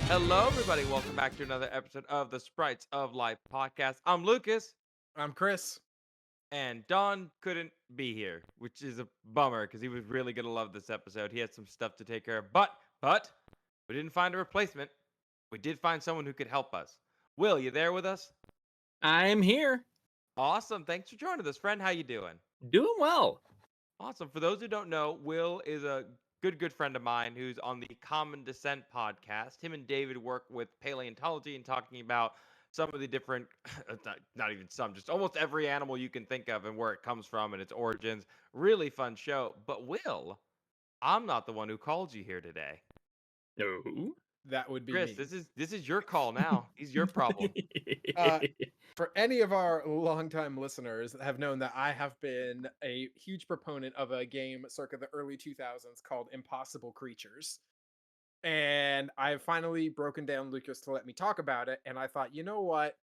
Hello, everybody. Welcome back to another episode of the Sprites of Life podcast. I'm Lucas, I'm Chris. and Don couldn't be here, which is a bummer because he was really gonna love this episode. He had some stuff to take care of, but we didn't find a replacement. We did find someone who could help us. Will, you there with us? I'm here, Awesome. Thanks for joining us, friend. How you doing? doing well. Awesome. For those who don't know, Will is a good friend of mine who's on the Common Descent podcast. Him and David work with paleontology and talking about some of the different, not even some, just almost every animal you can think of and where it comes from and its origins. Really fun show. But Will, I'm not the one who called you here today. No. That would be Chris, me. this is your call now. He's your problem. Uh, for any of our longtime listeners have known that I have been a huge proponent of a game circa the early 2000s called Impossible Creatures. And I've finally broken down Lucas to let me talk about it. And I thought, you know what?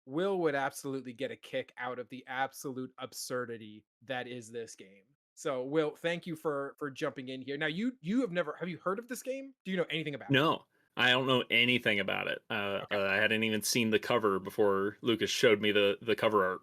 Will would absolutely get a kick out of the absolute absurdity that is this game. So, Will, thank you for jumping in here. Now, you have you heard of this game? Do you know anything about No, I don't know anything about it. it? Okay. I hadn't even seen the cover before Lucas showed me the cover art.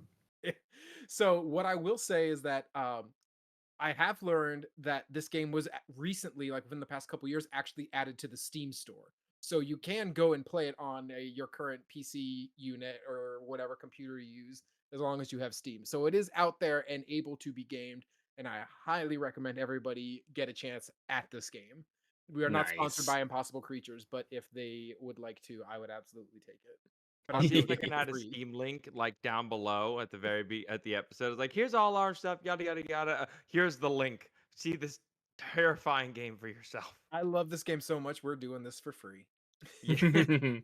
So what I will say is that I have learned that this game was recently, like within the past couple years, actually added to the Steam store. So you can go and play it on your current PC unit or whatever computer you use, as long as you have Steam. So it is out there and able to be gamed, and I highly recommend everybody get a chance at this game. We are not sponsored Nice. by Impossible Creatures, but if they would like to, I would absolutely take it. But I'll I'm see still if I getting can it for add a free. Steam link like down below at the at the episode. It's like, here's all our stuff, yada yada yada. Here's the link. See this terrifying game for yourself. I love this game so much. We're doing this for free. Yeah.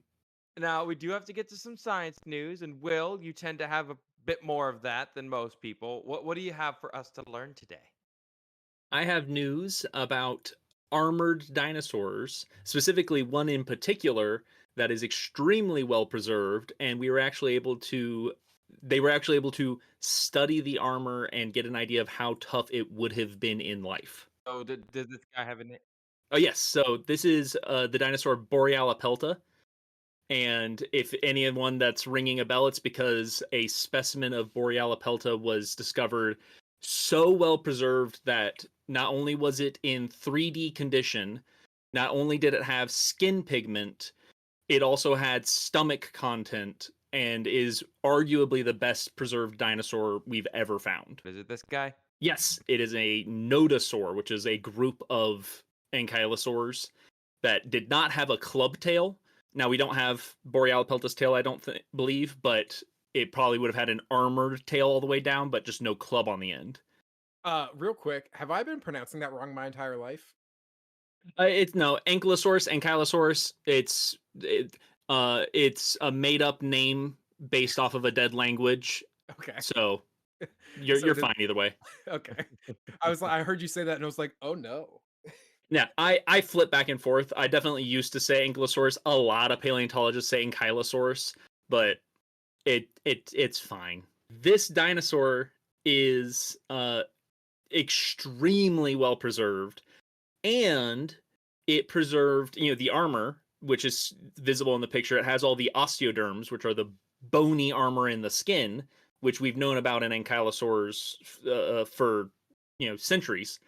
Now we do have to get to some science news, and Will, you tend to have a bit more of that than most people. What do you have for us to learn today? I have news about armored dinosaurs, specifically one in particular that is extremely well preserved, and they were actually able to study the armor and get an idea of how tough it would have been in life. Oh, does this guy have a name? Oh yes, so this is the dinosaur Borealopelta. And if anyone that's ringing a bell, it's because a specimen of Borealopelta was discovered so well preserved that not only was it in 3D condition, not only did it have skin pigment, it also had stomach content and is arguably the best preserved dinosaur we've ever found. Is it this guy? Yes, it is a nodosaur, which is a group of ankylosaurs that did not have a club tail. Now, we don't have Borealopelta's tail, I don't believe, but it probably would have had an armored tail all the way down, but just no club on the end. Real quick, have I been pronouncing that wrong my entire life? It's no Ankylosaurus. It's a made up name based off of a dead language. Okay. So So you're does, fine either way. okay. I heard you say that and I was like, oh no. Yeah, I flip back and forth. I definitely used to say Ankylosaurus. A lot of paleontologists say Ankylosaurus, but it's fine. This dinosaur is extremely well preserved, and it preserved, the armor, which is visible in the picture. It has all the osteoderms, which are the bony armor in the skin, which we've known about in ankylosaurs for centuries.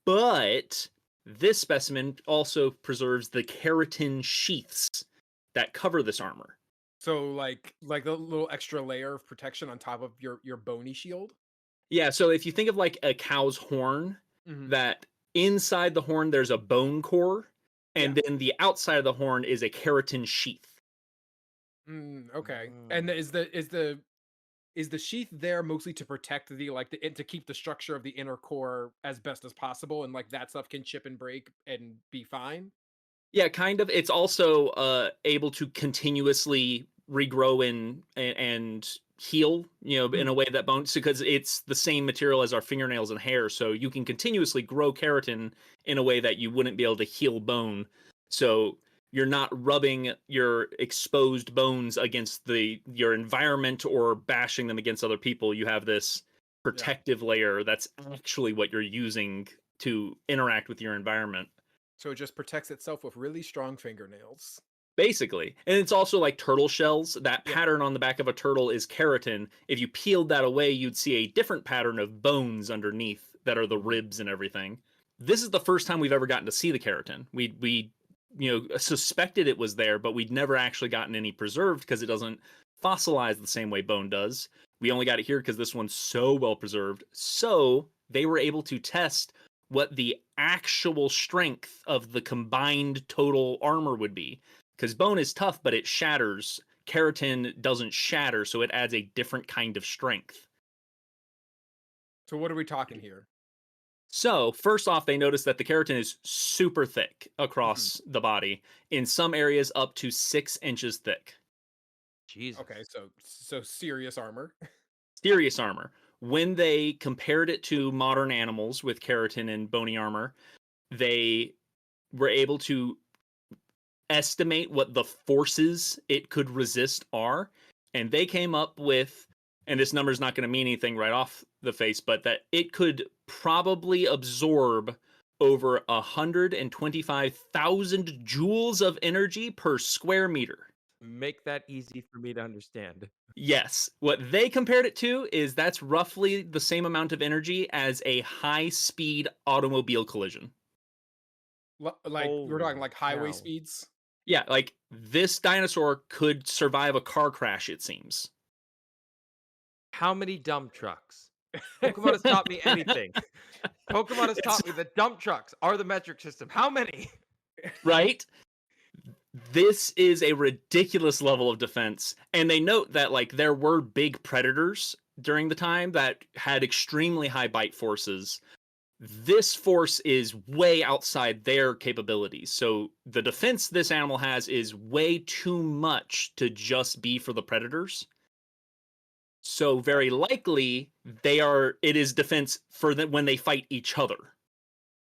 But this specimen also preserves the keratin sheaths that cover this armor. So like a little extra layer of protection on top of your bony shield. Yeah, so if you think of like a cow's horn, Hmm. that inside the horn there's a bone core, Yeah. and then the outside of the horn is a keratin sheath. Okay. And Mm. is the sheath there mostly to protect to keep the structure of the inner core as best as possible, and like that stuff can chip and break and be fine? Yeah, kind of. It's also able to continuously regrow and heal, in a way that bones, because it's the same material as our fingernails and hair. So you can continuously grow keratin in a way that you wouldn't be able to heal bone. So you're not rubbing your exposed bones against your environment or bashing them against other people. You have this Yeah. protective layer that's actually what you're using to interact with your environment. So it just protects itself with really strong fingernails. Basically. And it's also like turtle shells. That Yeah. pattern on the back of a turtle is keratin. If you peeled that away, you'd see a different pattern of bones underneath that are the ribs and everything. This is the first time we've ever gotten to see the keratin. We suspected it was there, but we'd never actually gotten any preserved because it doesn't fossilize the same way bone does. We only got it here because this one's so well preserved. So they were able to test what the actual strength of the combined total armor would be. Because bone is tough, but it shatters. Keratin doesn't shatter, so it adds a different kind of strength. So what are we talking here? So, first off, they noticed that the keratin is super thick across the body, in some areas up to 6 inches thick. Jesus. Okay, so serious armor. Serious armor. When they compared it to modern animals with keratin and bony armor, they were able to estimate what the forces it could resist are, and they came up with, and this number is not going to mean anything right off the face, but that it could probably absorb over 125,000 joules of energy per square meter. Make that easy for me to understand. Yes, what they compared it to is that's roughly the same amount of energy as a high-speed automobile collision. Like we're talking Holy like highway cow. speeds. Yeah, like this dinosaur could survive a car crash, it seems. How many dump trucks? Pokemon has taught me anything. Pokemon has taught me that dump trucks are the metric system. How many? Right? This is a ridiculous level of defense. And they note that like there were big predators during the time that had extremely high bite forces. This force is way outside their capabilities. So the defense this animal has is way too much to just be for the predators. So very likely it is defense for them when they fight each other.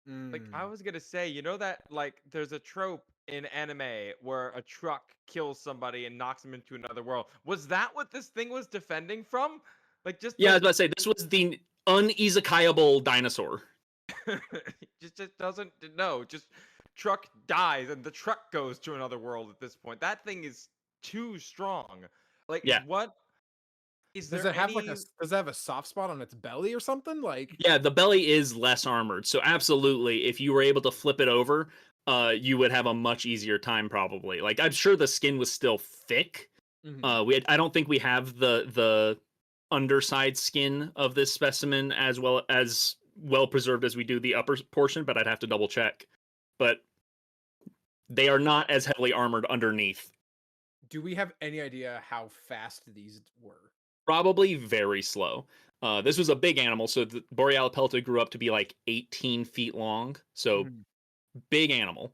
Like I was gonna say, you know that like there's a trope in anime where a truck kills somebody and knocks them into another world. Was that what this thing was defending from? Like just Yeah, I was about to say this was the unizakayable dinosaur. just doesn't no, just truck dies and the truck goes to another world at this point. That thing is too strong. Like Yeah. what is Does there it have any does it have a soft spot on its belly or something? Like Yeah, the belly is less armored. So absolutely, if you were able to flip it over, you would have a much easier time probably. Like I'm sure the skin was still thick. I don't think we have the underside skin of this specimen as well preserved as we do the upper portion, but I'd have to double check. But they are not as heavily armored underneath. do we have any idea how fast these were? Probably very slow. This was a big animal, so the Borealopelta grew up to be like 18 feet long. So big animal.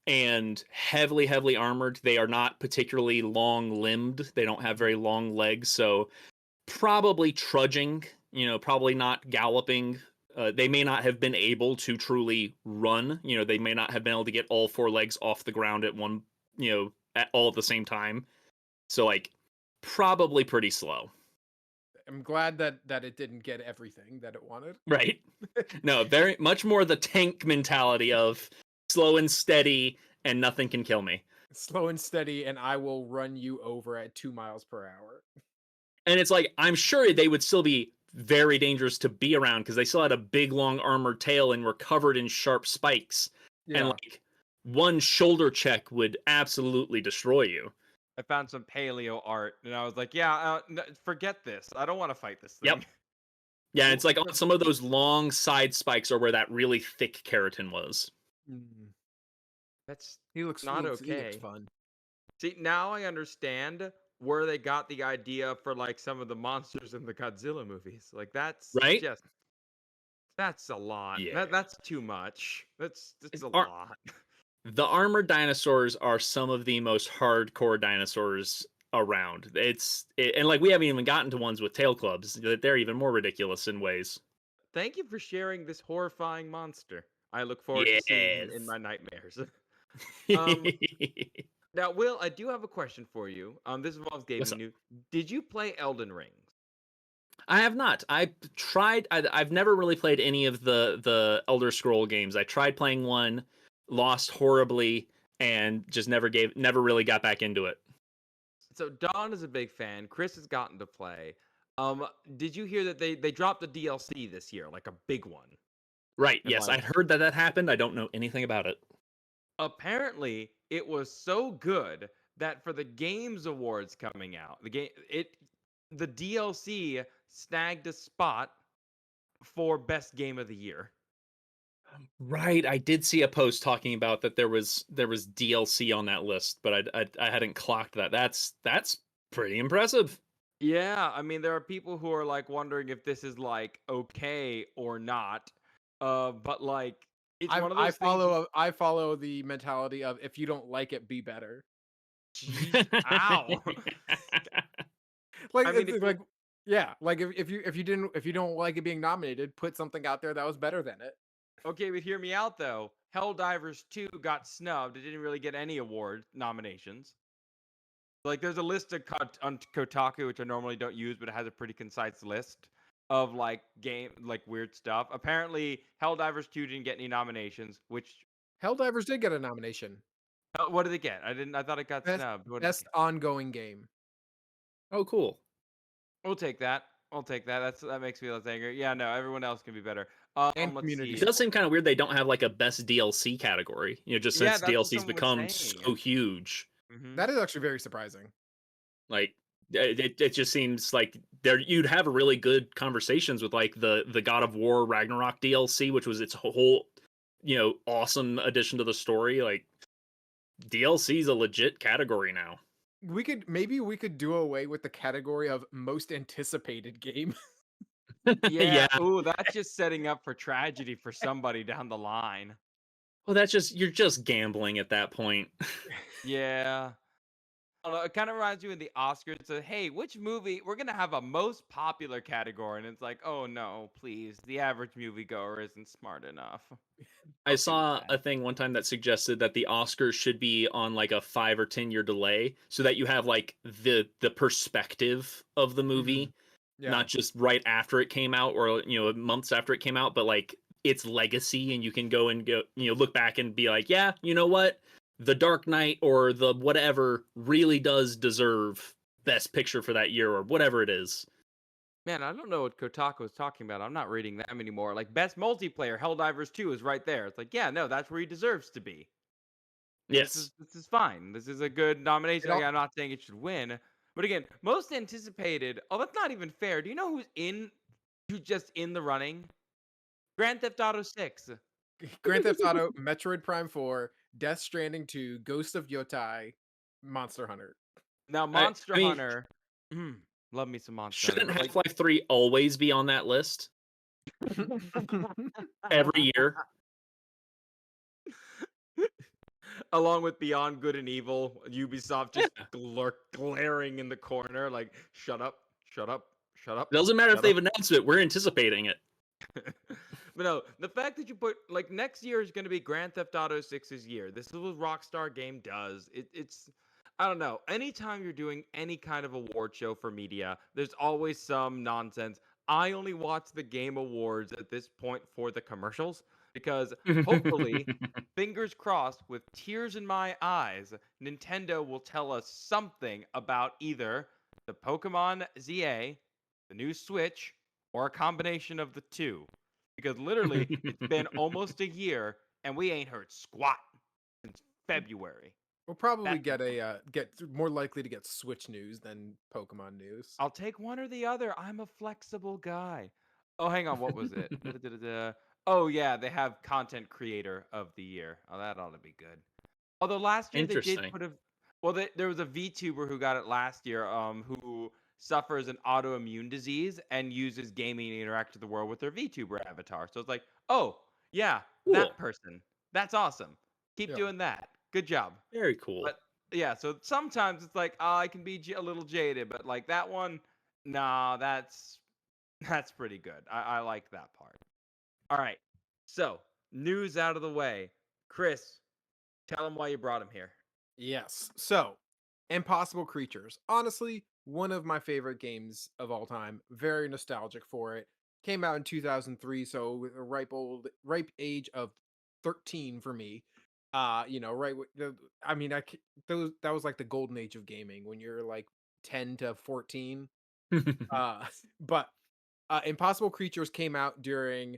And heavily armored. They are not particularly long-limbed. They don't have very long legs, so probably trudging, probably not galloping. They may not have been able to truly run. They may not have been able to get all 4 legs off the ground at one, all at the same time. So like probably pretty slow. I'm glad that it didn't get everything that it wanted. Right. No, very much more the tank mentality of slow and steady and nothing can kill me. Slow and steady, and I will run you over at 2 miles per hour. And it's like, I'm sure they would still be very dangerous to be around because they still had a big, long armored tail and were covered in sharp spikes. Yeah. And like one shoulder check would absolutely destroy you. I found some paleo art and I was like, yeah, forget this. I don't want to fight this thing. Yep. Yeah, it's like some of those long side spikes are where that really thick keratin was. That's He looks not He okay. looks fun. See, now I understand where they got the idea for like some of the monsters in the Godzilla movies. Like that's Right? that's a lot. Yeah. That's too much. That's a Ar- lot. The armored dinosaurs are some of the most hardcore dinosaurs around. And like we haven't even gotten to ones with tail clubs. They're even more ridiculous in ways. Thank you for sharing this horrifying monster. I look forward to seeing him in my nightmares. Now, Will, I do have a question for you. This involves gaming news. Did you play Elden Ring? I have not. I tried. I've never really played any of the Elder Scroll games. I tried playing one, lost horribly, and just never really got back into it. So Don is a big fan. Chris has gotten to play. Did you hear that they dropped the DLC this year, like a big one? Right, And yes, like I'd heard that happened. I don't know anything about it. apparently it was so good that for the Games Awards coming out, the DLC snagged a spot for best game of the year. Right, I did see a post talking about that there was DLC on that list, but I hadn't clocked that. That's pretty impressive. Yeah, I mean there are people who are like wondering if this is like okay or not. But like it's I one of I those things. I follow the mentality of if you don't like it, be better. Jeez, ow. Like I mean, it's like yeah, like if you don't like it being nominated, put something out there that was better than it. okay, but hear me out though. Helldivers 2 got snubbed. It didn't really get any award nominations. Like there's a list on Kotaku, which I normally don't use, but it has a pretty concise list of like weird stuff. Apparently, Helldivers 2 didn't get any nominations. Which Helldivers did get a nomination. what did it get? I didn't. I thought it got Best snubbed. What did it best get? ongoing game. Oh, cool. We'll take that. I'll take that. That makes me less angry. Yeah, no, everyone else can be better. And Let's community It see. does seem kind of weird they don't have like a best DLC category. Just Yeah, since that's what DLC's someone was become saying. so huge. That is actually very surprising. Like it just seems like there you'd have really good conversations with like the God of War Ragnarok DLC, which was its whole awesome addition to the story. Like DLC is a legit category now. Maybe we could do away with the category of most anticipated game. Yeah. Yeah. Ooh, that's just setting up for tragedy for somebody down the line. Well, you're just gambling at that point. Yeah. I don't know, it kind of reminds you of the Oscars. So, hey, which movie we're gonna have a most popular category, and it's like, oh no, please, the average moviegoer isn't smart enough. I Okay with saw that. a thing one time that suggested that the Oscars should be on like a 5 or 10 year delay so that you have like the perspective of the movie, Yeah. not just right after it came out or months after it came out, but like its legacy, and you can go look back and be like, yeah, you know what? The Dark Knight or the whatever really does deserve best picture for that year or whatever it is. Man, I don't know what Kotaku was talking about. I'm not reading them anymore. Like best multiplayer, Helldivers 2 is right there. It's like, yeah, no, that's where he deserves to be. Yes. This is fine. This is a good nomination. It all- Like, I'm not saying it should win, but again, most anticipated. Oh, that's not even fair. Do you know who's just in the running? Grand Theft Auto 6. Grand Theft Auto, Metroid Prime 4, Death Stranding 2, Ghost of Yotai, Monster Hunter. Now, I Monster mean, Hunter. Love me some Monster Hunter. shouldn't But like, Half-Life 3 always be on that list every year? along with Beyond Good and Evil, Ubisoft just Yeah. glaring in the corner, like, shut up, shut up, shut up. It doesn't matter if shut they've up. announced it. We're anticipating it. But no, the fact that you put like next year is going to be Grand Theft Auto 6's year. This is what Rockstar Game does. It's I don't know. Anytime you're doing any kind of award show for media, there's always some nonsense. I only watch the Game Awards at this point for the commercials because hopefully, fingers crossed, with tears in my eyes, Nintendo will tell us something about either the Pokemon ZA, the new Switch, or a combination of the two. Because literally, it's been almost a year and we ain't heard squat since February. We'll probably That's get more likely to get Switch news than Pokemon news. I'll take one or the other. I'm a flexible guy. Oh, hang on. What was it? Da-da-da-da-da. Oh, yeah. They have content creator of the year. Oh, that ought to be good. Although last year they did Interesting. put well, there was a VTuber who got it last year, who suffers an autoimmune disease and uses gaming to interact with the world with their VTuber avatar. So it's like, oh, yeah, Cool. that person. That's awesome. Keep Yeah. doing that. Good job. Very cool. But yeah, so sometimes it's like, I can be a little jaded, but like that one, nah, that's pretty good. I like that part. All right. So, news out of the way. Chris, tell him why you brought him here. Yes. So, Impossible Creatures. Honestly, one of my favorite games of all time. Very nostalgic for it. Came out in 2003, so with a ripe age of 13 for me. Right. I mean, that was like the golden age of gaming when you're like 10 to 14. But Impossible Creatures came out during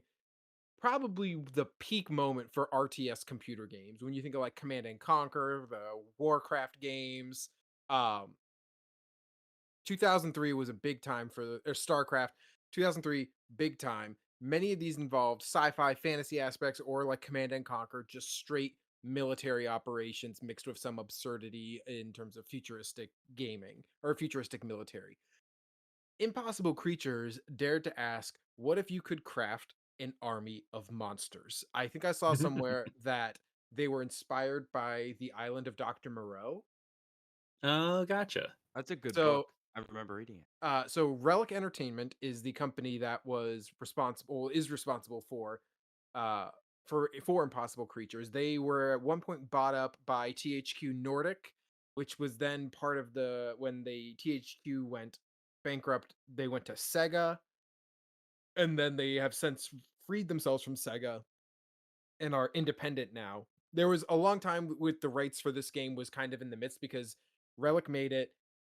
probably the peak moment for RTS computer games. When you think of like Command and Conquer, the Warcraft games, um, 2003 was a big time or StarCraft. 2003, big time. Many of these involved sci-fi fantasy aspects or like Command and Conquer, just straight military operations mixed with some absurdity in terms of futuristic gaming or futuristic military. Impossible Creatures dared to ask, what if you could craft an army of monsters? I think I saw somewhere that they were inspired by the island of Dr. Moreau. Oh, gotcha. That's a good So book. I remember reading it. So Relic Entertainment is the company that is responsible uh for Impossible Creatures. They were at one point bought up by THQ Nordic, which was then part of when the THQ went bankrupt, they went to Sega, and then they have since freed themselves from Sega and are independent now. There was a long time with the rights for this game was kind of in the midst because Relic made it,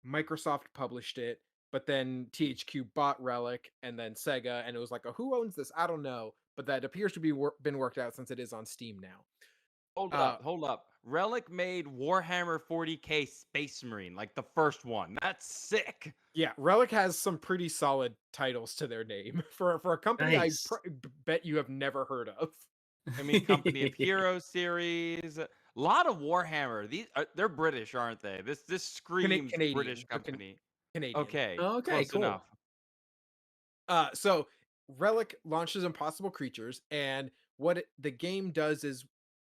Microsoft published it, but then THQ bought Relic and then Sega, and it was like, who owns this? I don't know, but that appears to be been worked out since it is on Steam now. Hold Uh, up, hold up. Relic made Warhammer 40K Space Marine, like the first one. That's sick. yeah, Relic has some pretty solid titles to their name for a company Nice. bet you have never heard of. I mean, Company of Heroes series, a lot of Warhammer. These they're British, aren't they? This screams British Canadian, company. Canadian. Okay, Okay, close cool. enough. So Relic launches Impossible Creatures, and the game does is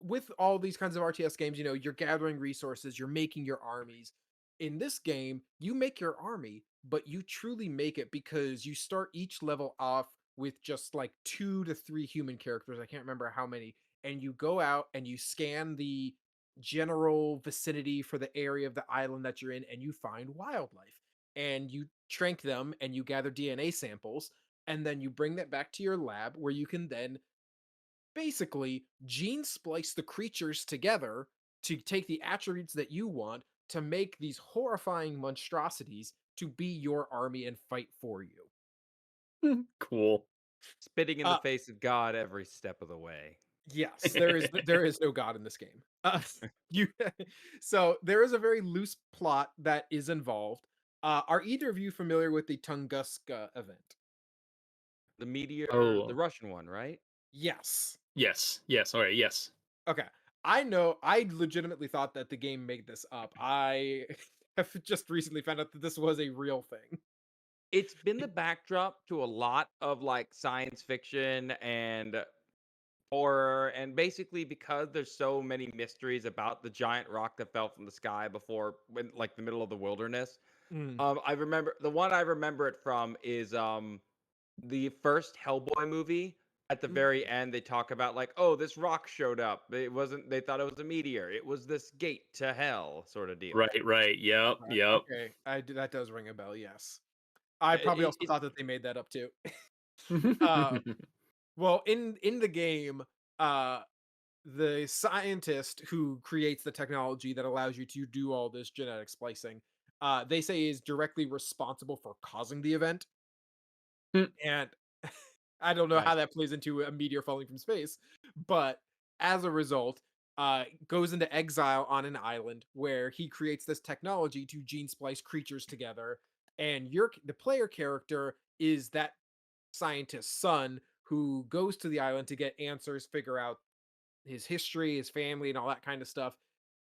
with all these kinds of RTS games, you're gathering resources, you're making your armies. In this game, you make your army, but you truly make it because you start each level off with just like 2 to 3 human characters. I can't remember how many. And you go out and you scan the general vicinity for the area of the island that you're in, and you find wildlife. And you trank them and you gather DNA samples, and then you bring that back to your lab where you can then basically gene splice the creatures together to take the attributes that you want to make these horrifying monstrosities to be your army and fight for you. Cool. Spitting in the Uh face of God every step of the way. yes, there is no god in this game. You so there is a very loose plot that is involved. Are either of you familiar with the Tunguska event? The meteor, the Oh, Russian one, right? Yes. yes. Yes. All right. Yes. Okay. I legitimately thought that the game made this up. I have just recently found out that this was a real thing. It's been the backdrop to a lot of like science fiction and horror, and basically because there's so many mysteries about the giant rock that fell from the sky before when like the middle of the wilderness. Mm, I remember the one I remember it from is the first Hellboy movie. At the very mm. end, they talk about like, oh, this rock showed up. It wasn't. They thought it was a meteor. It was this gate to hell, sort of deal. Right. Right. Yep. Yep. Okay, that does ring a bell. Yes, I probably It, also it, thought that they made that up too. uh, well, in the game, uh, the scientist who creates the technology that allows you to do all this genetic splicing, they say is directly responsible for causing the event. And I don't know how nice. that plays into a meteor falling from space, but as a result, goes into exile on an island where he creates this technology to gene splice creatures together. And the player character is that scientist's son who goes to the island to get answers, figure out his history, his family, and all that kind of stuff.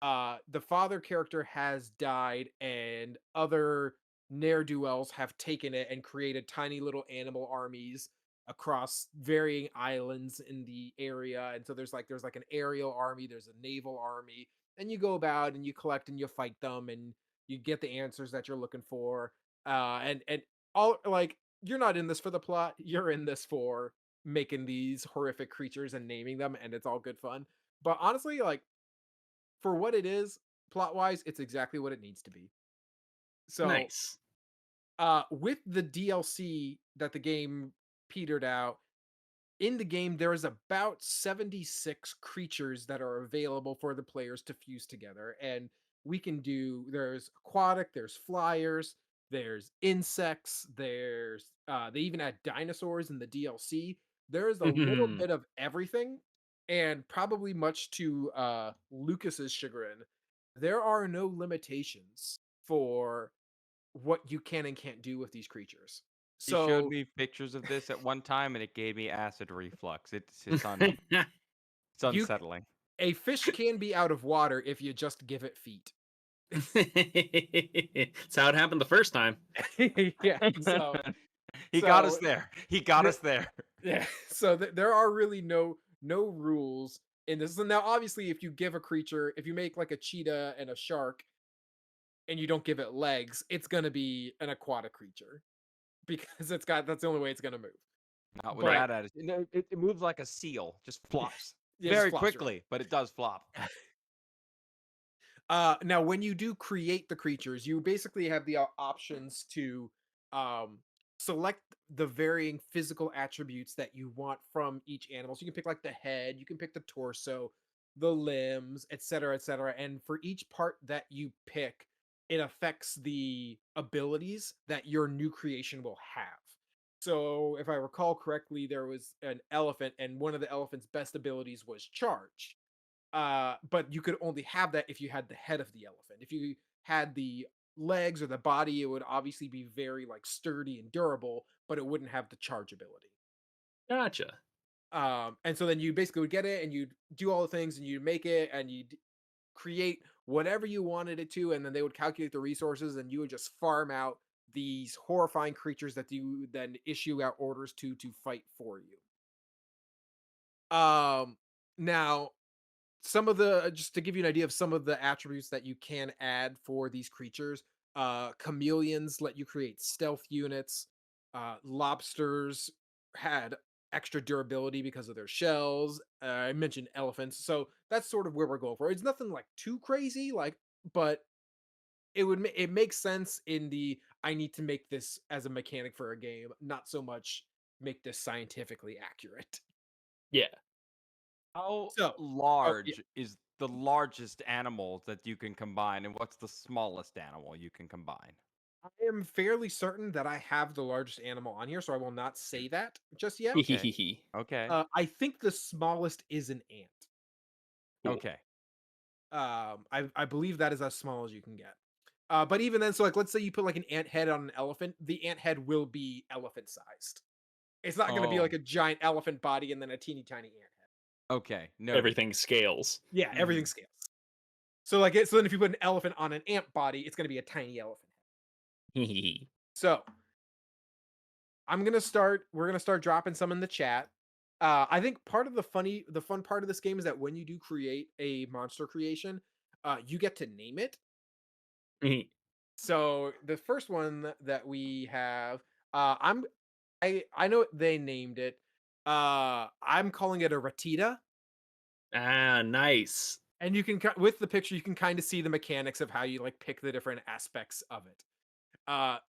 The father character has died, and other ne'er do wells have taken it and created tiny little animal armies across varying islands in the area. And so there's like an aerial army, there's a naval army, and you go about and you collect and you fight them, and you get the answers that you're looking for. And all like you're not in this for the plot, you're in this for making these horrific creatures and naming them, and it's all good fun. But honestly, like for what it is, plot wise, it's exactly what it needs to be. So, Nice. with the DLC that the game petered out, in the game, there is about 76 creatures that are available for the players to fuse together. And we can do, there's aquatic, there's flyers, there's insects, they even add dinosaurs in the DLC. There's a little Mhm. bit of everything. And probably much to Lucas's chagrin, there are no limitations for what you can and can't do with these creatures. He showed So me pictures of this at one time, and it gave me acid reflux. It's you unsettling. a fish can be out of water if you just give it feet. That's how it happened the first time. Yeah, so He got us so there. He got the, us there. yeah, so there are really no rules in this. So now, obviously, if you give a creature, if you make like a cheetah and a shark, and you don't give it legs, it's gonna be an aquatic creature because that's the only way it's gonna move. Not with But Right. that attitude. No, it moves like a seal, just flops yeah, it just very flops around. quickly, but it does flop. Now, when you do create the creatures, you basically have the options to um, select the varying physical attributes that you want from each animal. So you can pick like the head, you can pick the torso, the limbs, etc., etc. And for each part that you pick, it affects the abilities that your new creation will have. So, if I recall correctly, there was an elephant, and one of the elephant's best abilities was charge, but you could only have that if you had the head of the elephant. If you had the legs or the body, it would obviously be very like sturdy and durable, but it wouldn't have the charge ability. Gotcha. And so then you basically would get it and you'd do all the things and you'd make it and you'd create whatever you wanted it to, and then they would calculate the resources and you would just farm out these horrifying creatures that you then issue out orders to fight for you. Um Now, some of the just to give you an idea of some of the attributes that you can add for these creatures, chameleons let you create stealth units. Lobsters had extra durability because of their shells. I mentioned elephants, so that's sort of where we're going for. It's nothing like too crazy, like, but it makes sense in the I need to make this as a mechanic for a game, not so much make this scientifically accurate. Yeah. How So, oh yeah, large is the largest animal that you can combine, and what's the smallest animal you can combine? I am fairly certain that I have the largest animal on here, so I will not say that just yet. Okay. Okay. I think the smallest is an ant. Cool. Okay. I believe that is as small as you can get. But even then, so like, let's say you put like an ant head on an elephant, the ant head will be elephant sized. It's not going to be like Oh, a giant elephant body and then a teeny tiny ant head. okay. Noted. Everything scales. Yeah, everything Mhm. scales. So like, so then if you put an elephant on an ant body, it's going to be a tiny elephant head. So we're gonna start dropping some in the chat. I think the fun part of this game is that when you do create a monster creation, you get to name it. So the first one that we have, I know they named it. I'm calling it a Ratita, Ah, nice. and you can with the picture you can kind of see the mechanics of how you like pick the different aspects of it.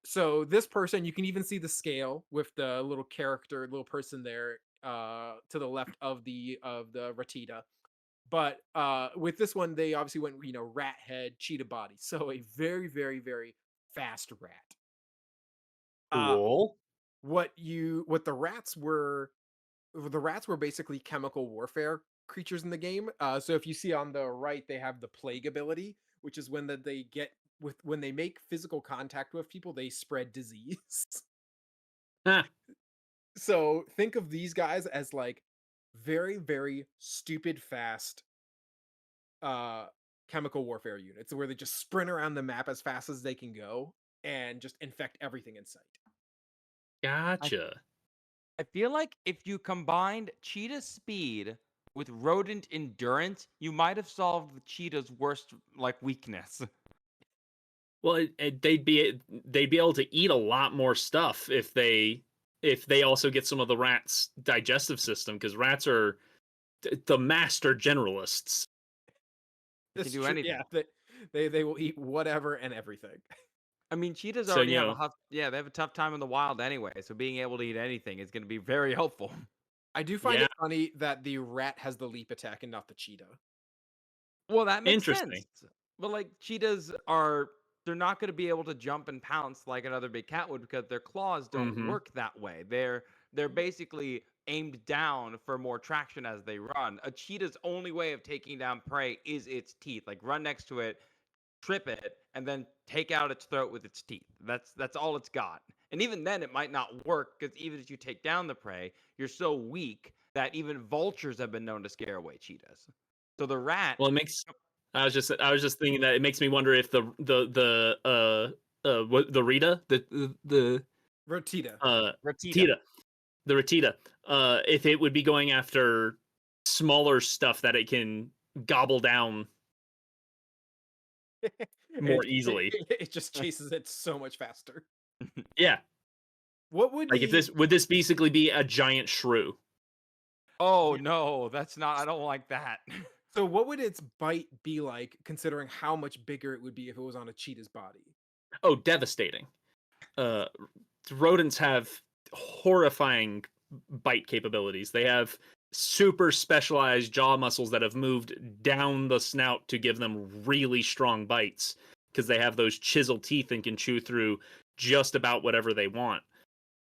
So this person, you can even see the scale with the little character, little person there, to the left of the Ratita. But with this one, they obviously went, rat head, cheetah body. So a very, very, very fast rat. Uh, Cool. what the rats were basically chemical warfare creatures in the game. So if you see on the right, they have the plague ability, which is when they make physical contact with people, they spread disease. Huh. So think of these guys as like very, very stupid fast uh chemical warfare units where they just sprint around the map as fast as they can go and just infect everything in sight. I Gotcha. I feel like if you combined cheetah speed with rodent endurance, you might have solved the cheetah's worst like weakness. Well, they'd be able to eat a lot more stuff if they also get some of the rats' digestive system because rats are the master generalists. They can It's do true. Yeah, anything. they will eat whatever and everything. I mean, cheetahs So already have a they have a tough time in the wild anyway, so being able to eat anything is going to be very helpful. I do find Yeah, it funny that the rat has the leap attack and not the cheetah. Well, that makes sense. interesting. But like cheetahs are they're not going to be able to jump and pounce like another big cat would because their claws don't Hmm. work that way. They're basically aimed down for more traction as they run. A cheetah's only way of taking down prey is its teeth. Like run next to it, trip it, and then take out its throat with its teeth. That's all it's got. And even then it might not work because even if you take down the prey, you're so weak that even vultures have been known to scare away cheetahs. So the rat Well, it makes. I was just thinking that it makes me wonder if the Rita the Rotita. Ratita. Tita the Ratita if it would be going after smaller stuff that it can gobble down more easily. It just chases it so much faster. Yeah, What would like if the this would this basically be a giant shrew? Oh Yeah. no, that's not. I don't like that. So what would its bite be like, considering how much bigger it would be if it was on a cheetah's body? Oh, devastating. Uh, rodents have horrifying bite capabilities. They have super specialized jaw muscles that have moved down the snout to give them really strong bites because they have those chisel teeth and can chew through just about whatever they want.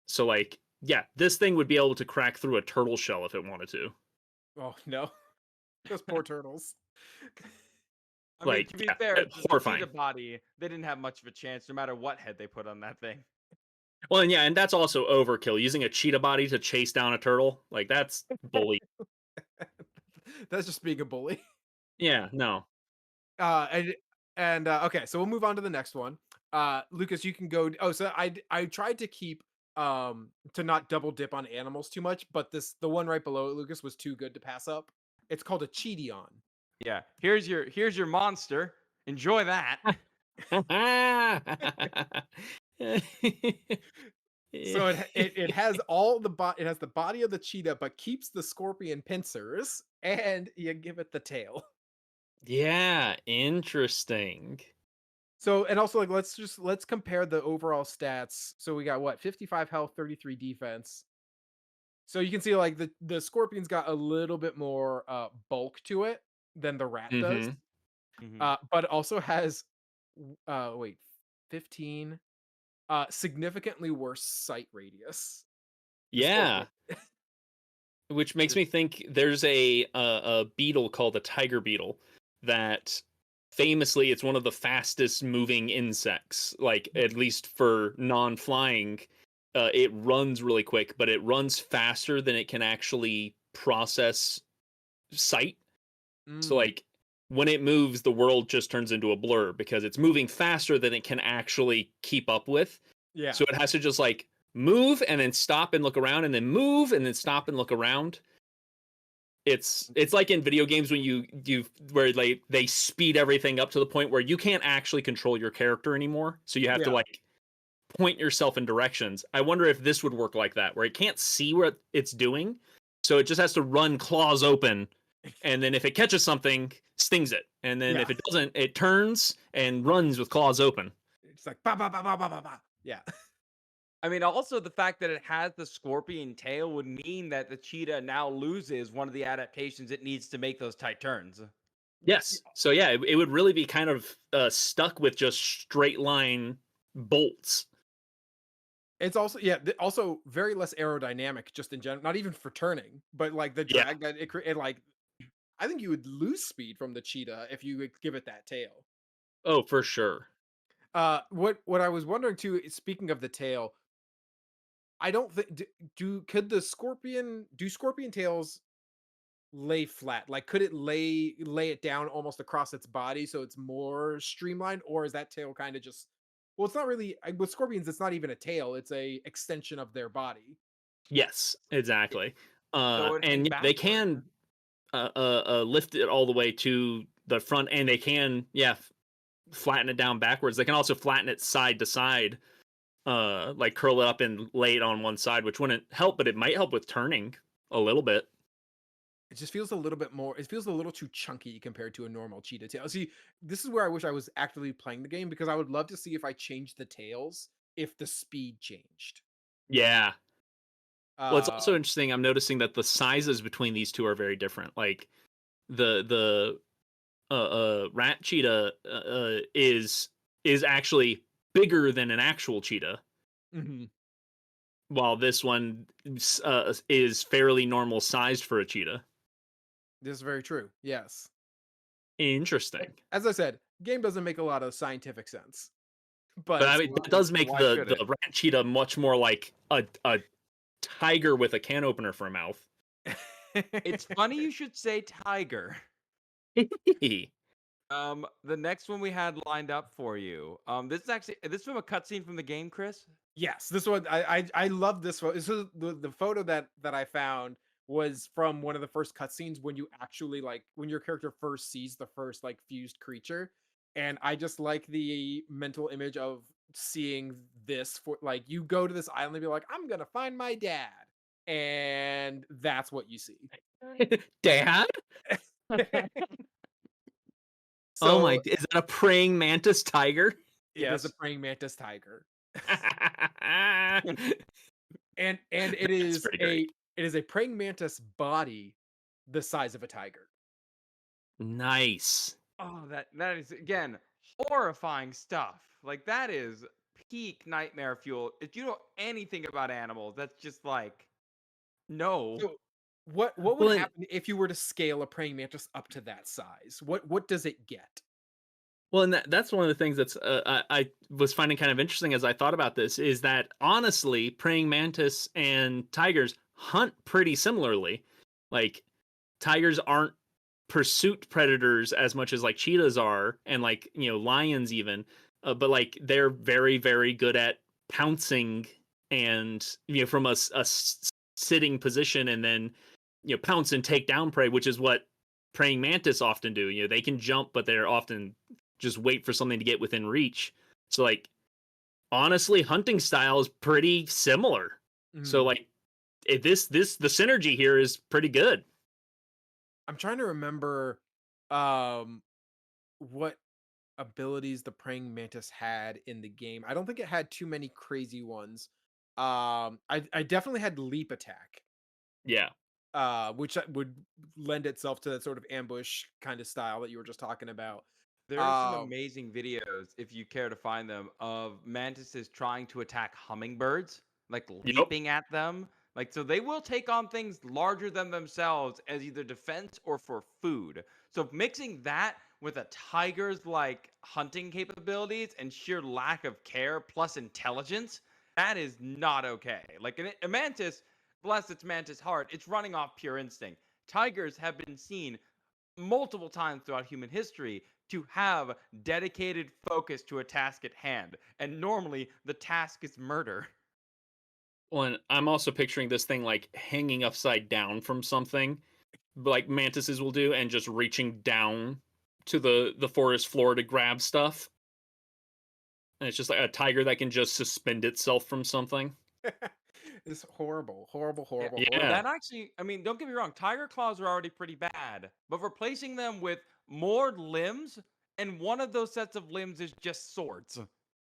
So, like, yeah, this thing would be able to crack through a turtle shell if it wanted to. Oh no, those poor turtles. I mean, Like, to be yeah, fair, the cheetah horrifying. body, they didn't have much of a chance, no matter what head they put on that thing. Well, and yeah, and that's also overkill. Using a cheetah body to chase down a turtle, like, that's bully. That's just being a bully. Yeah, no. Uh, and okay, so we'll move on to the next one. Lucas, you can go. Oh, so I tried to keep to not double dip on animals too much, but the one right below it, Lucas, was too good to pass up. It's called a Cheetion. Yeah, here's your monster. Enjoy that. So it has all it has the body of the cheetah, but keeps the scorpion pincers, and you give it the tail. Yeah, interesting. So and also like let's compare the overall stats. So we got what 55 health, 33 defense. So you can see like the scorpion's got a little bit more bulk to it than the rat does. Mhm. But it also has wait 15 significantly worse sight radius. The Yeah, scorpion. which makes me think there's a beetle called the tiger beetle that famously it's one of the fastest moving insects, like at least for non-flying. It runs really quick, but it runs faster than it can actually process sight. So Mm, like when it moves, the world just turns into a blur because it's moving faster than it can actually keep up with. yeah. So it has to just like move and then stop and look around and then move and then stop and look around. It's like in video games when you where they speed everything up to the point where you can't actually control your character anymore. So you have to Yeah. like point yourself in directions. I wonder if this would work like that, where it can't see what it's doing, so it just has to run claws open, and then if it catches something, stings it, and then Yeah. if it doesn't, it turns and runs with claws open. It's like ba ba ba ba ba ba ba. Yeah. I mean, also the fact that it has the scorpion tail would mean that the cheetah now loses one of the adaptations it needs to make those tight turns. Yes, so yeah, it would really be kind of stuck with just straight line bolts. It's also also very less aerodynamic just in general, not even for turning, but like the Yeah. drag that it like I think you would lose speed from the cheetah if you would give it that tail. Oh, for sure. What I was wondering too, speaking of the tail, I don't think could the scorpion do scorpion tails lay flat? Like could it lay it down almost across its body so it's more streamlined, or is that tail kind of just well, it's not really with scorpions, it's not even a tail, it's a extension of their body. Yes, exactly. So it And hang yeah, they backward. can lift it all the way to the front, and they can, yeah, flatten it down backwards. They can also flatten it side to side, like curl it up and lay it on one side, which wouldn't help, but it might help with turning a little bit. It just feels a little bit more it feels a little too chunky compared to a normal cheetah tail. See, this is where I wish I was actively playing the game because I would love to see if I changed the tails if the speed changed. Yeah, Well, it's also Um, interesting. I'm noticing that the sizes between these two are very different. Like the rat cheetah is actually bigger than an actual cheetah, mhm. while this one is fairly normal sized for a cheetah. This is very true. Yes. Interesting. As I said, game doesn't make a lot of scientific sense, but But I it's mean, that does make Why should the it? rat cheetah much more like a tiger with a can opener for a mouth. It's funny you should say tiger. The next one we had lined up for you. This is from a cutscene from the game, Chris. Yes, this one I love this one. This is the photo that I found was from one of the first cutscenes when you actually like when your character first sees the first like fused creature, and I just like the mental image of seeing this for like you go to this island and be like I'm gonna find my dad, and that's what you see. Dad? Oh my! So Is that a praying mantis tiger? it is a Yes. praying mantis tiger, That's and pretty great. it is a praying mantis body the size of a tiger. Nice. Oh, that is again horrifying stuff. Like that is peak nightmare fuel. If you know anything about animals, that's just like no. So, what would Well, and happen if you were to scale a praying mantis up to that size? What does it get? that's one of the things that's I was finding kind of interesting as I thought about this is that honestly, praying mantis and tigers hunt pretty similarly. Like tigers aren't pursuit predators as much as like cheetahs are, and like lions even, but like they're very very good at pouncing and from sitting position and then pounce and take down prey, which is what praying mantis often do. They can jump, but they're often just wait for something to get within reach. So like honestly, hunting style is pretty similar. So Mhm. like the synergy here is pretty good. I'm trying to remember um what abilities the praying mantis had in the game. I don't think it had too many crazy ones. I definitely had leap attack, Yeah. which would lend itself to that sort of ambush kind of style that you were just talking about. There are some Um, amazing videos, if you care to find them, of mantises trying to attack hummingbirds, like Yep. leaping at them. Like, so they will take on things larger than themselves as either defense or for food. So mixing that with a tiger's like hunting capabilities and sheer lack of care plus intelligence, that is not okay. Like a mantis, bless its mantis heart, it's running off pure instinct. Tigers have been seen multiple times throughout human history to have dedicated focus to a task at hand. And normally the task is murder. Well, and I'm also picturing this thing like hanging upside down from something, like mantises will do, and just reaching down to the forest floor to grab stuff. And it's just like a tiger that can just suspend itself from something. it's horrible, horrible, Yeah. horrible, And Yeah. that horrible. actually, I mean, don't get me wrong, tiger claws are already pretty bad, but replacing them with more limbs, and one of those sets of limbs is just swords.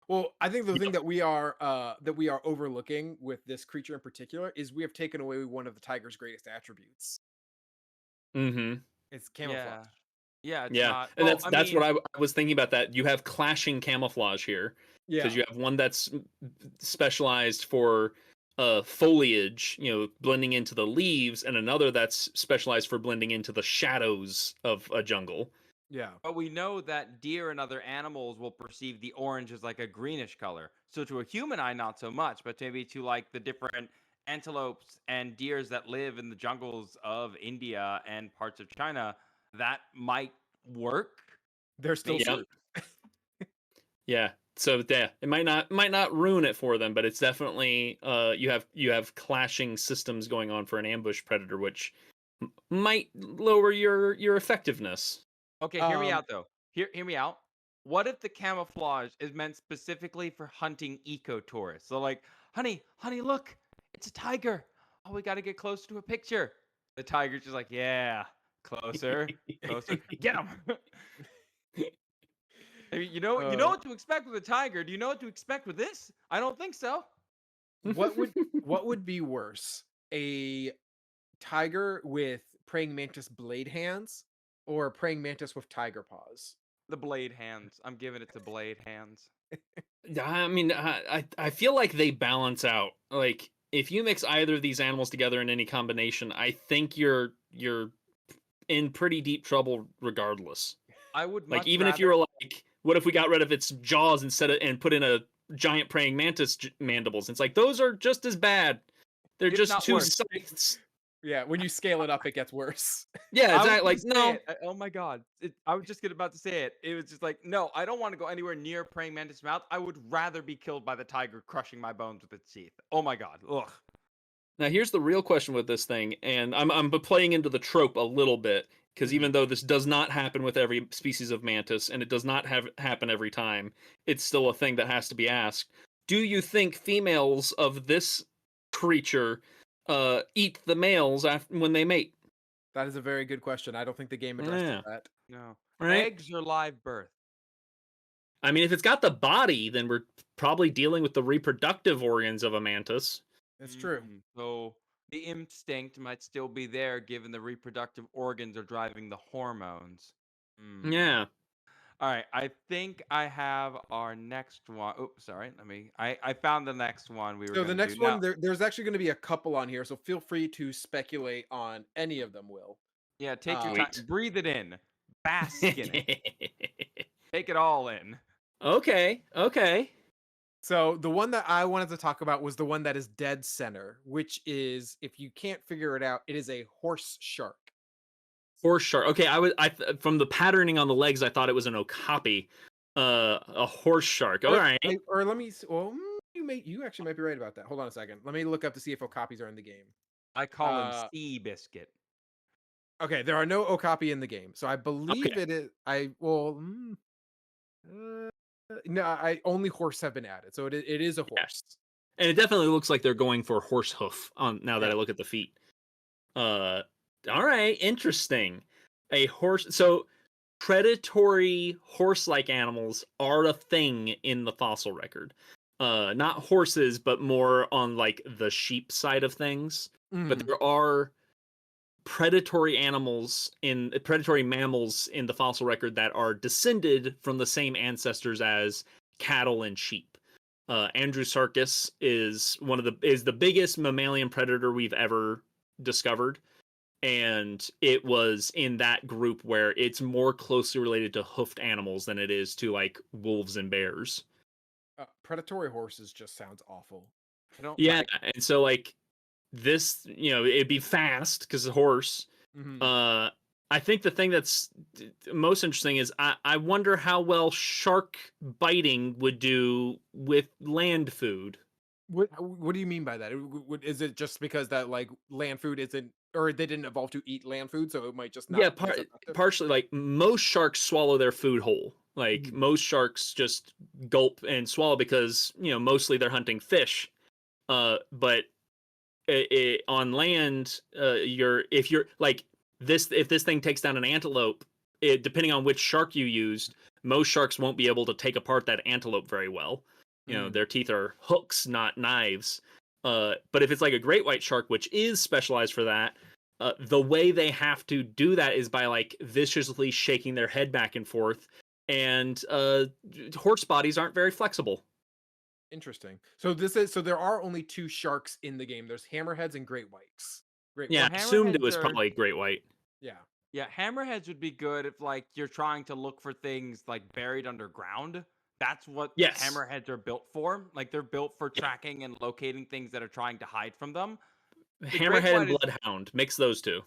Well, I think the thing Yep. that we are overlooking with this creature in particular is we have taken away one of the tiger's greatest attributes. Mm-hmm. It's camouflage. Yeah. Yeah, it's Yeah, not. and Well, that's I that's what mean, I was thinking about. That you have clashing camouflage here because Yeah. you have one that's specialized for foliage, blending into the leaves, and another that's specialized for blending into the shadows of a jungle. Yeah. but we know that deer and other animals will perceive the orange as like a greenish color. So to a human eye, not so much, but maybe to like the different antelopes and deers that live in the jungles of India and parts of China, that might work. They're still Yep. Maybe. screwed. Yeah. So yeah, it might not ruin it for them, but it's definitely you have clashing systems going on for an ambush predator, which might lower your effectiveness. Okay, hear me Um, out though. Hear me out. What if the camouflage is meant specifically for hunting ecotourists? So like, honey, look, it's a tiger. Oh, we got to get close to a picture. The tiger's just like, yeah, closer, closer, get him. I mean, you know uh, what to expect with a tiger. Do you know what to expect with this? I don't think so. what would what would be worse? a tiger with praying mantis blade hands or a praying mantis with tiger paws? The blade hands. I'm giving it to blade hands. Yeah, I mean, I feel like they balance out. Like, if you mix either of these animals together in any combination, I think you're in pretty deep trouble regardless. I would Like, much even if you rather. were like, what if we got rid of its jaws instead of and put in a giant praying mantis mandibles? It's like those are just as bad. They're If just not two worse. scythes. Yeah, when you scale it up, it gets worse. Yeah, I was exactly. gonna Like, say no, it. Oh my god. I was just about to say it. It was just like, no, I don't want to go anywhere near praying mantis mouth. I would rather be killed by the tiger crushing my bones with its teeth. Oh my god. Ugh. now here's the real question with this thing, and I'm playing into the trope a little bit because Mhm. even though this does not happen with every species of mantis and it does not happen every time, it's still a thing that has to be asked. Do you think females of this creature eat the males after when they mate? That is a very good question. I don't think the game addresses Yeah, that. No. right. Eggs or live birth? I mean, if it's got the body, then we're probably dealing with the reproductive organs of a mantis. It's true. So the instinct might still be there given the reproductive organs are driving the hormones. Hmm. Yeah. All right, I think I have our next one. Oh, sorry. I found the next one we were So the gonna do. next Now, one, there's actually going to be a couple on here, so feel free to speculate on any of them, Will. yeah, take your time. Sweet. Breathe it in. Bask in it. Take it all in. Okay. Okay. So the one that I wanted to talk about was the one that is dead center, which is, if you can't figure it out, it is a horse shark. Horse shark. Okay, from the patterning on the legs, I thought it was an okapi, a horse shark. All right. Or let me. Well, you actually might be right about that. Hold on a second. Let me look up to see if okapis are in the game. I call him Uh, sea biscuit. okay, there are no okapi in the game, so I believe Okay. it is. No, I only horse have been added, so it is a Yeah. horse. And it definitely looks like they're going for horse hoof on now that Yeah. I look at the feet. All right, interesting. A horse. So predatory horse-like animals are a thing in the fossil record. Not horses, but more on like the sheep side of things. But Mhm. there are predatory mammals in the fossil record that are descended from the same ancestors as cattle and sheep. Andrewsarchus is the biggest mammalian predator we've ever discovered, and it was in that group where it's more closely related to hoofed animals than it is to like wolves and bears. Predatory horses just sounds awful. I don't Yeah, like. and so like this, it'd be fast because the horse. Mhm. I think the thing that's most interesting is I wonder how well shark biting would do with land food. What do you mean by that? Is it just because that like land food isn't, or they didn't evolve to eat land food, so it might just Yeah, not be as effective? partially like most sharks swallow their food whole. Like Mhm. most sharks just gulp and swallow because mostly they're hunting fish. But on land, if you're like this, if this thing takes down an antelope, depending on which shark you used, most sharks won't be able to take apart that antelope very well. Mm. Their teeth are hooks, not knives. But if it's like a great white shark, which is specialized for that, the way they have to do that is by like viciously shaking their head back and forth. And horse bodies aren't very flexible. Interesting. So there are only two sharks in the game. There's hammerheads and great whites. Great Yeah, Well, white. I assumed it hammerheads was are. probably great white. Yeah. Yeah, hammerheads would be good if like you're trying to look for things like buried underground. That's what Yes. hammerheads are built for. Like they're built for tracking and locating things that are trying to hide from them. The great Hammerhead and white is. Bloodhound. Mix those two.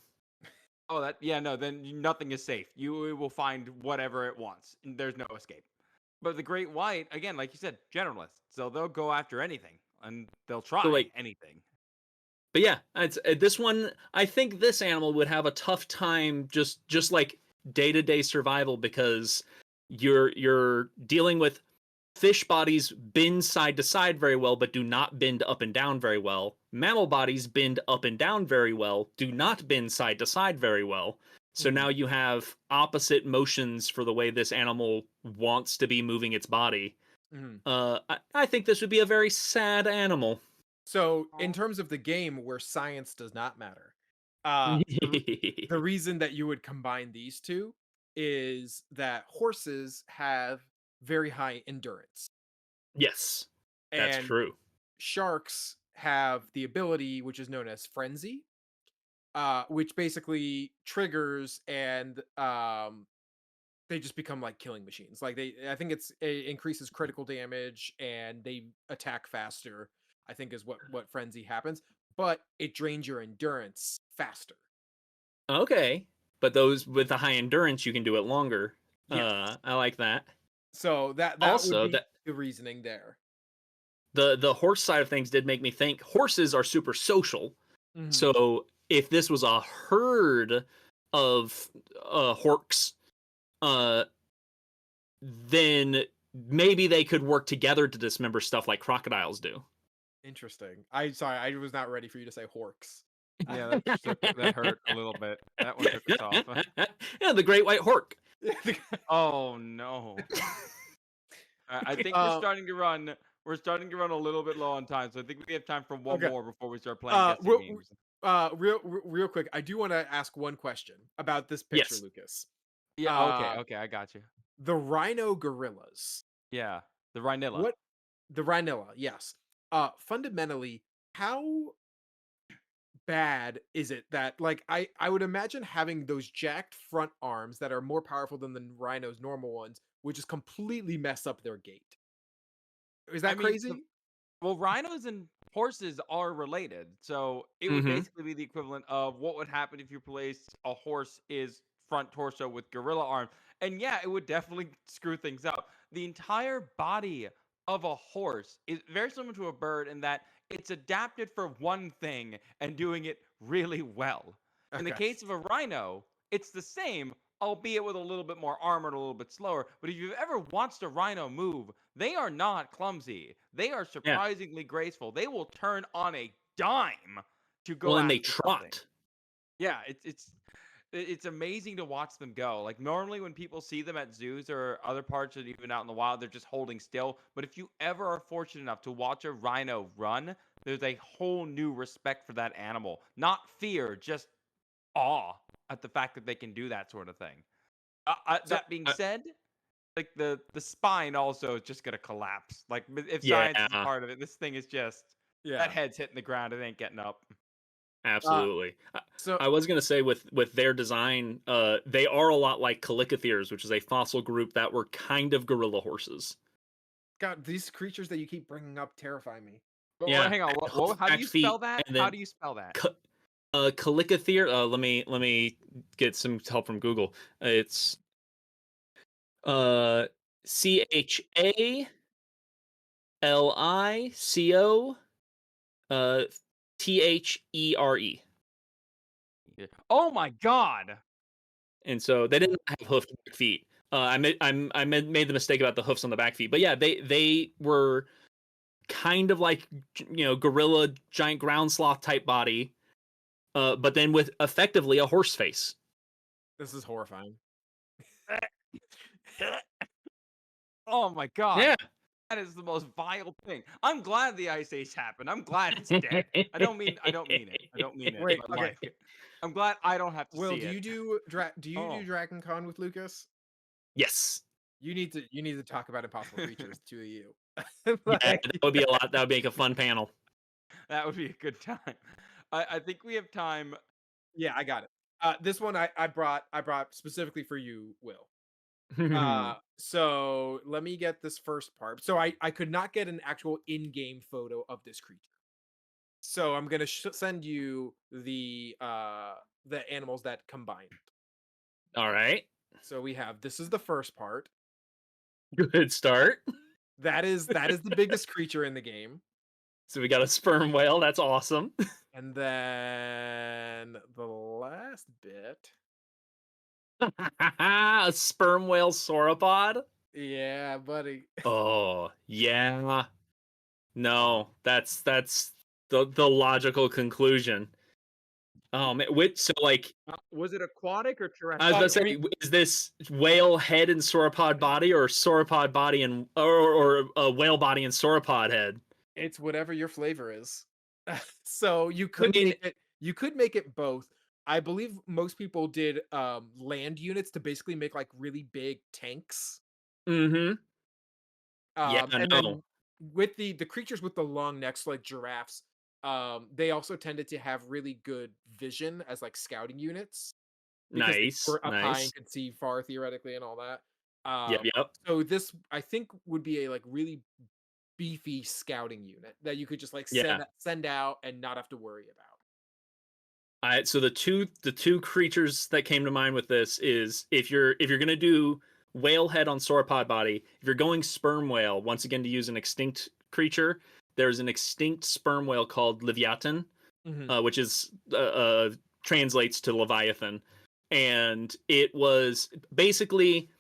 Oh, that yeah, no, then nothing is safe. You will find whatever it wants. There's no escape. But the great white, again, like you said, generalist. So they'll go after anything and they'll So try like, anything. but yeah, it's this one. I think this animal would have a tough time just like day-to-day survival because you're dealing with fish bodies bend side to side very well, but do not bend up and down very well. Mammal bodies bend up and down very well, do not bend side to side very well. So Mhm. now you have opposite motions for the way this animal wants to be moving its body. Mhm. I think this would be a very sad animal. So in terms of the game where science does not matter, the reason that you would combine these two is that horses have very high endurance Yes, that's and true. sharks have the ability which is known as frenzy, which basically triggers and they just become like killing machines. Like I think it increases critical damage and they attack faster. I think is what frenzy happens, but it drains your endurance faster. Okay, but those with the high endurance, you can do it longer. Yes. I like that. So that would Also, be that the reasoning there. the horse side of things did make me think horses are super social. Mhm. So if this was a herd of horks, then maybe they could work together to dismember stuff like crocodiles do. Interesting. I was not ready for you to say horks. Yeah, that hurt a little bit. That one took us off. Yeah, the great white hork. Oh no. I think we're starting to run. We're starting to run a little bit low on time, so I think we have time for one Okay. more before we start playing guessing real, games. real quick, I do want to ask one question about this picture, Yes. Lucas. Yeah. Okay. I got you. The rhino gorillas. Yeah. The rhinilla. What the rhinilla? Yes. Fundamentally, how bad is it that like I would imagine having those jacked front arms that are more powerful than the rhino's normal ones, would just completely mess up their gait. Is that I mean, crazy? well, rhinos and horses are related, so it would Mhm. basically be the equivalent of what would happen if you placed a horse is front torso with gorilla arm. And yeah, it would definitely screw things up. The entire body of a horse is very similar to a bird in that it's adapted for one thing and doing it really well. In the Okay. case of a rhino, it's the same, albeit with a little bit more armor and a little bit slower. But if you've ever watched a rhino move, they are not clumsy. They are surprisingly graceful. They will turn on a dime to go Well, and they after something. trot. Yeah, it's amazing to watch them go. Like normally when people see them at zoos or other parts or even out in the wild, they're just holding still. But if you ever are fortunate enough to watch a rhino run, there's a whole new respect for that animal. Not fear, just awe at the fact that they can do that sort of thing. So That being said, like the spine also is just gonna collapse. Like if science is a Yeah, part of it, this thing is just yeah. that head's hitting the ground. It ain't getting up. absolutely. So I was gonna say with their design, they are a lot like Calicotheres, which is a fossil group that were kind of gorilla horses. God, these creatures that you keep bringing up terrify me. But Yeah, hang on. hoof How do back you feet, spell that? and How then do you spell that? Calicothere. Let me get some help from Google. It's Chalico There. Oh my god! And so they didn't have hoofed back feet. I made the mistake about the hoofs on the back feet, but yeah, they were kind of like gorilla giant ground sloth type body, but then with effectively a horse face. This is horrifying. Oh my god! Yeah, That is the most vile thing. I'm glad the ice age happened. I'm glad it's dead. I don't mean it. I don't mean it. Wait, But okay. like, I'm glad I don't have to Will, see do it. you do Oh. Dragon Con with Lucas? Yes. You need to talk about impossible creatures, the two of you. Yeah, Like, that would be a lot. That would make a fun panel. That would be a good time. I think we have time. yeah, I got it. This one I brought specifically for you, Will. So let me get this first part. So I could not get an actual in-game photo of this creature. So I'm gonna send you the animals that combined. All right. So we have this is the first part. Good start. That is the biggest creature in the game. So we got a sperm whale. That's awesome. And then the last bit. A sperm whale sauropod. Yeah, buddy. Oh yeah. No, that's the logical conclusion. Oh man, so like Was it aquatic or I was terrestrial? about to say, is this whale head and sauropod body, or sauropod body and or a whale body and sauropod head? It's whatever your flavor is. So you I could mean, make it both. I believe most people did land units to basically make like really big tanks. mm-hmm. Yeah, And no, then with the creatures with the long necks like giraffes, they also tended to have really good vision as like scouting units because they nice, were up high nice. and could see far theoretically and all that. Yep, yep. So this I think would be a like really beefy scouting unit that you could just like Yeah. send out and not have to worry about. So the two creatures that came to mind with this is if you're gonna do whale head on sauropod body, if you're going sperm whale, once again to use an extinct creature, there's an extinct sperm whale called Leviathan, Mhm. which is translates to Leviathan, and it was basically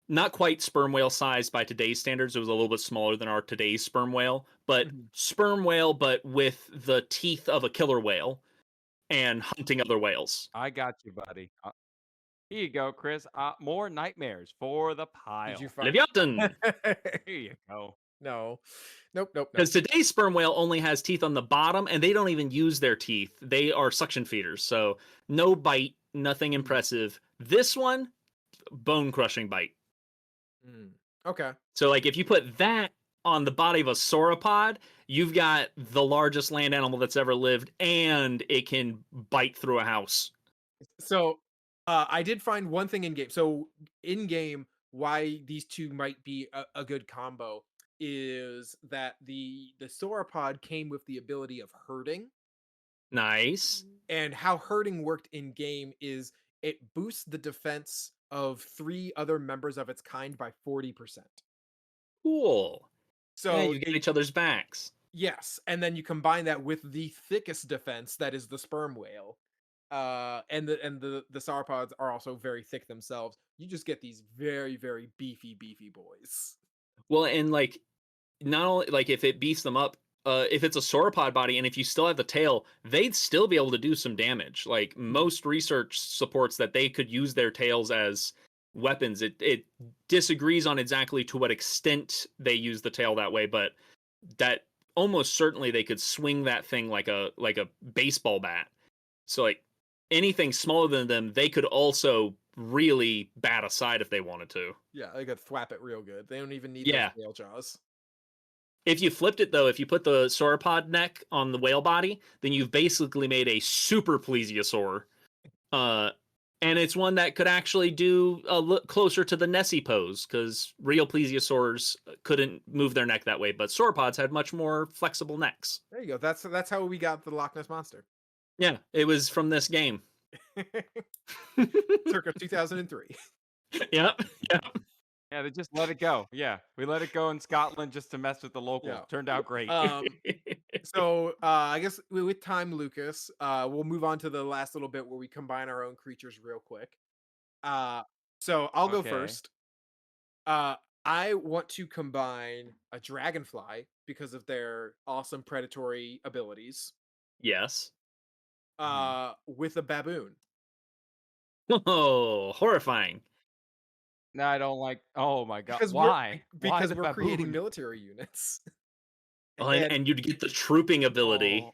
not quite sperm whale size by today's standards. It was a little bit smaller than our today's sperm whale, but Mhm. sperm whale, but with the teeth of a killer whale and hunting other whales. I got you, buddy. Here you go, Chris. More nightmares for the Did you pile. find Leviathan! Here you go. No. Nope, nope, nope. Because today's sperm whale only has teeth on the bottom, and they don't even use their teeth. They are suction feeders, so no bite, nothing Mm, impressive. This one, bone crushing bite. mm. Okay. So, like, if you put that on the body of a sauropod, you've got the largest land animal that's ever lived, and it can bite through a house. So, I did find one thing in game. So, in game, why these two might be a good combo is that the sauropod came with the ability of herding, Nice. and how herding worked in game is it boosts the defense of 3 other members of its kind by 40%. Cool. Yeah, So, you got each other's backs. yes, and then you combine that with the thickest defense that is the sperm whale. And the sauropods are also very thick themselves. You just get these very, very beefy boys. Well, and like not only like if it beats them up, if it's a sauropod body and if you still have the tail, they'd still be able to do some damage. Like Mhm. most research supports that they could use their tails as weapons. It disagrees on exactly to what extent they use the tail that way, but that almost certainly they could swing that thing like a baseball bat. So like anything smaller than them, they could also really bat aside if they wanted to. Yeah, they could thwap it real good. They don't even need those Yeah. tail jaws. If you flipped it though, if you put the sauropod neck on the whale body, then you've basically made a super plesiosaur. Uh, and it's one that could actually do a look closer to the Nessie pose because real plesiosaurs couldn't move their neck that way, but sauropods had much more flexible necks. There you go. That's how we got the Loch Ness monster. Yeah, it was from this game. Circa 2003. Yep, yep. Yeah, they just let it go. Yeah, we let it go in Scotland just to mess with the locals. Yeah. Turned out great. So I guess with time, Lucas, we'll move on to the last little bit where we combine our own creatures real quick. Uh, so I'll go Okay. first. Uh, I want to combine a dragonfly because of their awesome predatory abilities, Yes. with a baboon. Oh, horrifying. No, I don't like. Oh my god, Because why? Why because the we're creating baboon? military units. Oh, And and you'd get the trooping ability. Oh,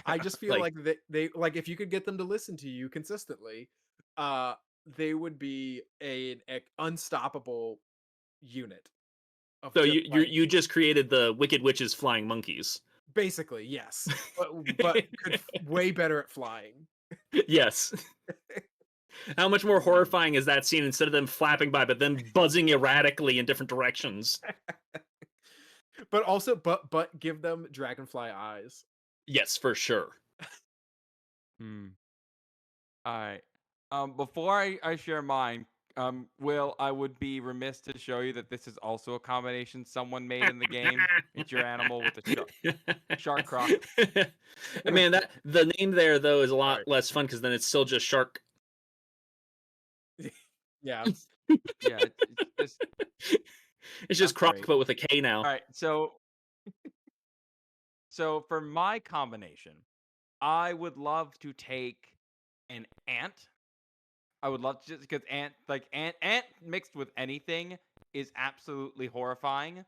I just feel Like, like they like if you could get them to listen to you consistently, uh they would be an unstoppable unit of so just you like you just created the Wicked Witch's flying monkeys. basically, yes. But could way better at flying. Yes. How much more horrifying is that scene instead of them flapping by, but then buzzing erratically in different directions? But also but give them dragonfly eyes. Yes, for sure. hmm. All right. Before I share mine, Will, I would be remiss to show you that this is also a combination someone made in the game. It's your animal with a shark croc. Man, that the name there though is a lot Sorry. less fun because then it's still just shark. Yeah. Yeah, it's just It's just not croc, great. but with a K now. All right, so for my combination, I would love to take an ant. I would love to just because ant mixed with anything is absolutely horrifying,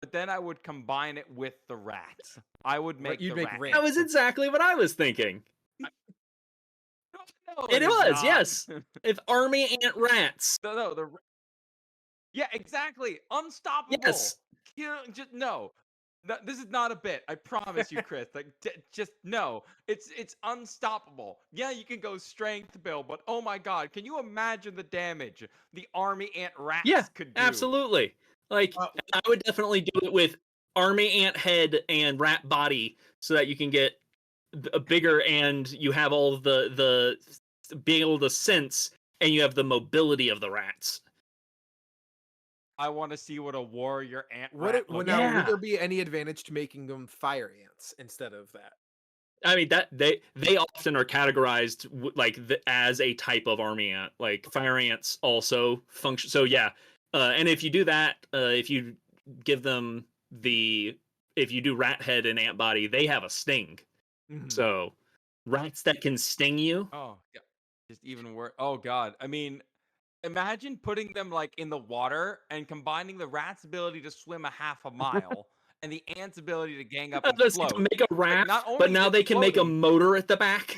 but then I would combine it with the rats. I would make You'd the make rat. rats. That was exactly what I was thinking. No, It is was, not. yes. If army ant rats. No, yeah, exactly. Unstoppable. Yes. Just no. This is not a bit. I promise you, Chris. Like, just no. It's unstoppable. Yeah, you can go strength, Bill, but oh my God, can you imagine the damage the army ant rats Yeah, could do? absolutely. Like, I would definitely do it with army ant head and rat body so that you can get a bigger and you have all the being able to sense and you have the mobility of the rats. I want to see what a warrior ant Would rat looks now, like. would there be any advantage to making them fire ants instead of that? I mean that they often are categorized as a type of army ant. Like fire ants also function. So yeah, and if you do that, if you give them if you do rat head and ant body, they have a sting. So rats that can sting you. Oh yeah, just even worse. Oh God, I mean, imagine putting them like in the water and combining the rat's ability to swim a half a mile and the ant's ability to gang up and To float. make a Like, raft, not only but is now it they can make a floating- motor at the back.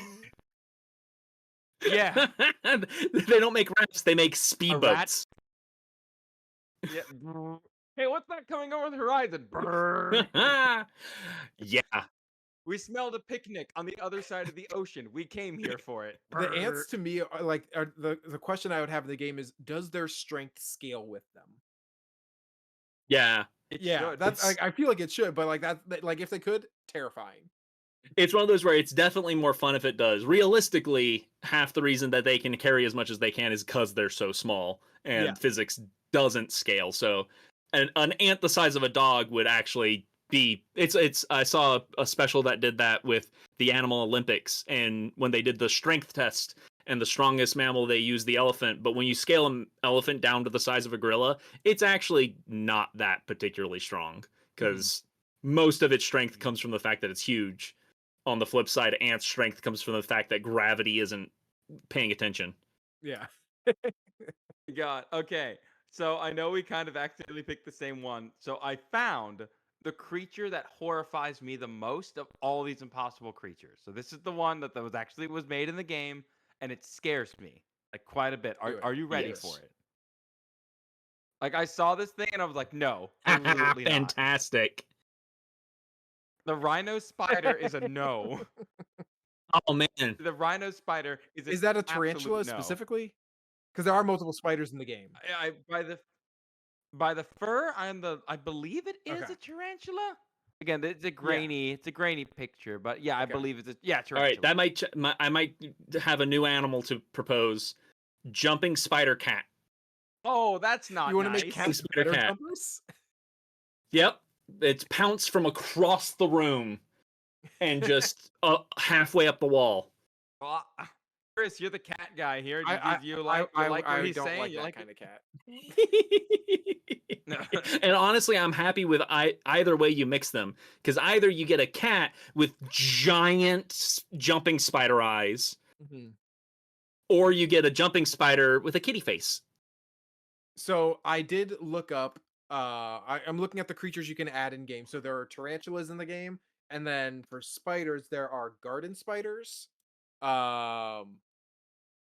Yeah, They don't make rafts; they make speedboats. yeah. Hey, what's that coming over the horizon? Yeah. We smelled a picnic on the other side of the ocean. We came here for it. The ants to me are like the question I would have in the game is, does their strength scale with them? Yeah. It Yeah, should. that's I feel like it should, but like like if they could, terrifying. It's one of those where it's definitely more fun if it does. Realistically, half the reason that they can carry as much as they can is because they're so small and Yeah. physics doesn't scale. So an ant the size of a dog would actually be it's I saw a special that did that with the Animal Olympics, and when they did the strength test and the strongest mammal they used the elephant, but when you scale an elephant down to the size of a gorilla, it's actually not that particularly strong because most of its strength comes from the fact that it's huge. On the flip side, ants' strength comes from the fact that gravity isn't paying attention. Yeah. God. Okay. So I know we kind of accidentally picked the same one. So I found the creature that horrifies me the most of all these impossible creatures. So this is the one that was made in the game, and it scares me like quite a bit. Are you ready Yes. for it? Like I saw this thing and I was like, no, absolutely not. Fantastic. The rhino spider is a no. Oh man. The rhino spider Is that a an tarantula absolute no. specifically? Because there are multiple spiders in the game. I by the fur, I believe it is Okay. a tarantula. Again, it's a grainy picture, but yeah, I Okay. believe it's a All tarantula. right, that I might have a new animal to propose. Jumping spider cat. Oh, that's not You want to nice. make cats Spider spider cat. jumpers? Yep. It's pounced from across the room and just halfway up the wall. Well, Chris, you're the cat guy here. I You like what he's don't saying? like You that like kind of cat. And honestly, I'm happy with either way you mix them, because either you get a cat with giant jumping spider eyes, or you get a jumping spider with a kitty face. So I did look up. I'm looking at the creatures you can add in game. So there are tarantulas in the game, and then for spiders there are garden spiders,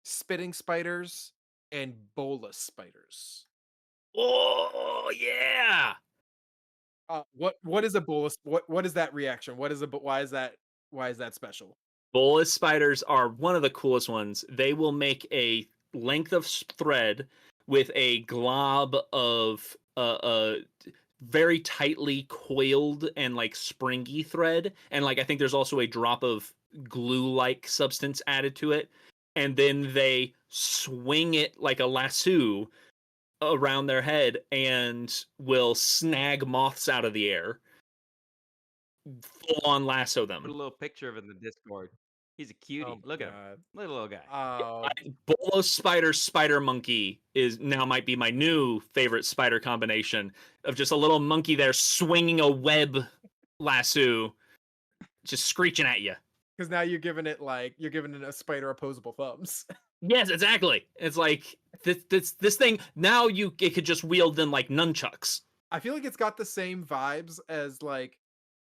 spitting spiders, and bolus spiders. Oh yeah! What is a bolus? What is that reaction? Why is that special? Bolus spiders are one of the coolest ones. They will make a length of thread with a glob of very tightly coiled and like springy thread, and like I think there's also a drop of glue-like substance added to it, and then they swing it like a lasso around their head and will snag moths out of the air. Full on lasso them. Put a little picture of it in the Discord. He's a cutie. Oh, Look at him. God. Look at the little guy. Bolo spider monkey might be my new favorite spider combination of just a little monkey there swinging a web lasso, just screeching at you. Because now you're giving it a spider opposable thumbs. Yes, exactly. It's like this thing now it could just wield them like nunchucks. I feel like it's got the same vibes as like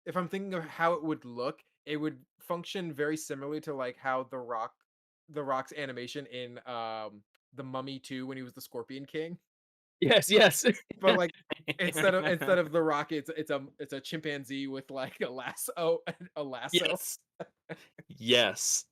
if I'm thinking of how it would look, it would function very similarly to like how the Rock's animation in The Mummy 2 when he was the Scorpion King. Yes, yes. But like instead of the Rock, it's a chimpanzee with like a lasso a lasso. Yes. Yes.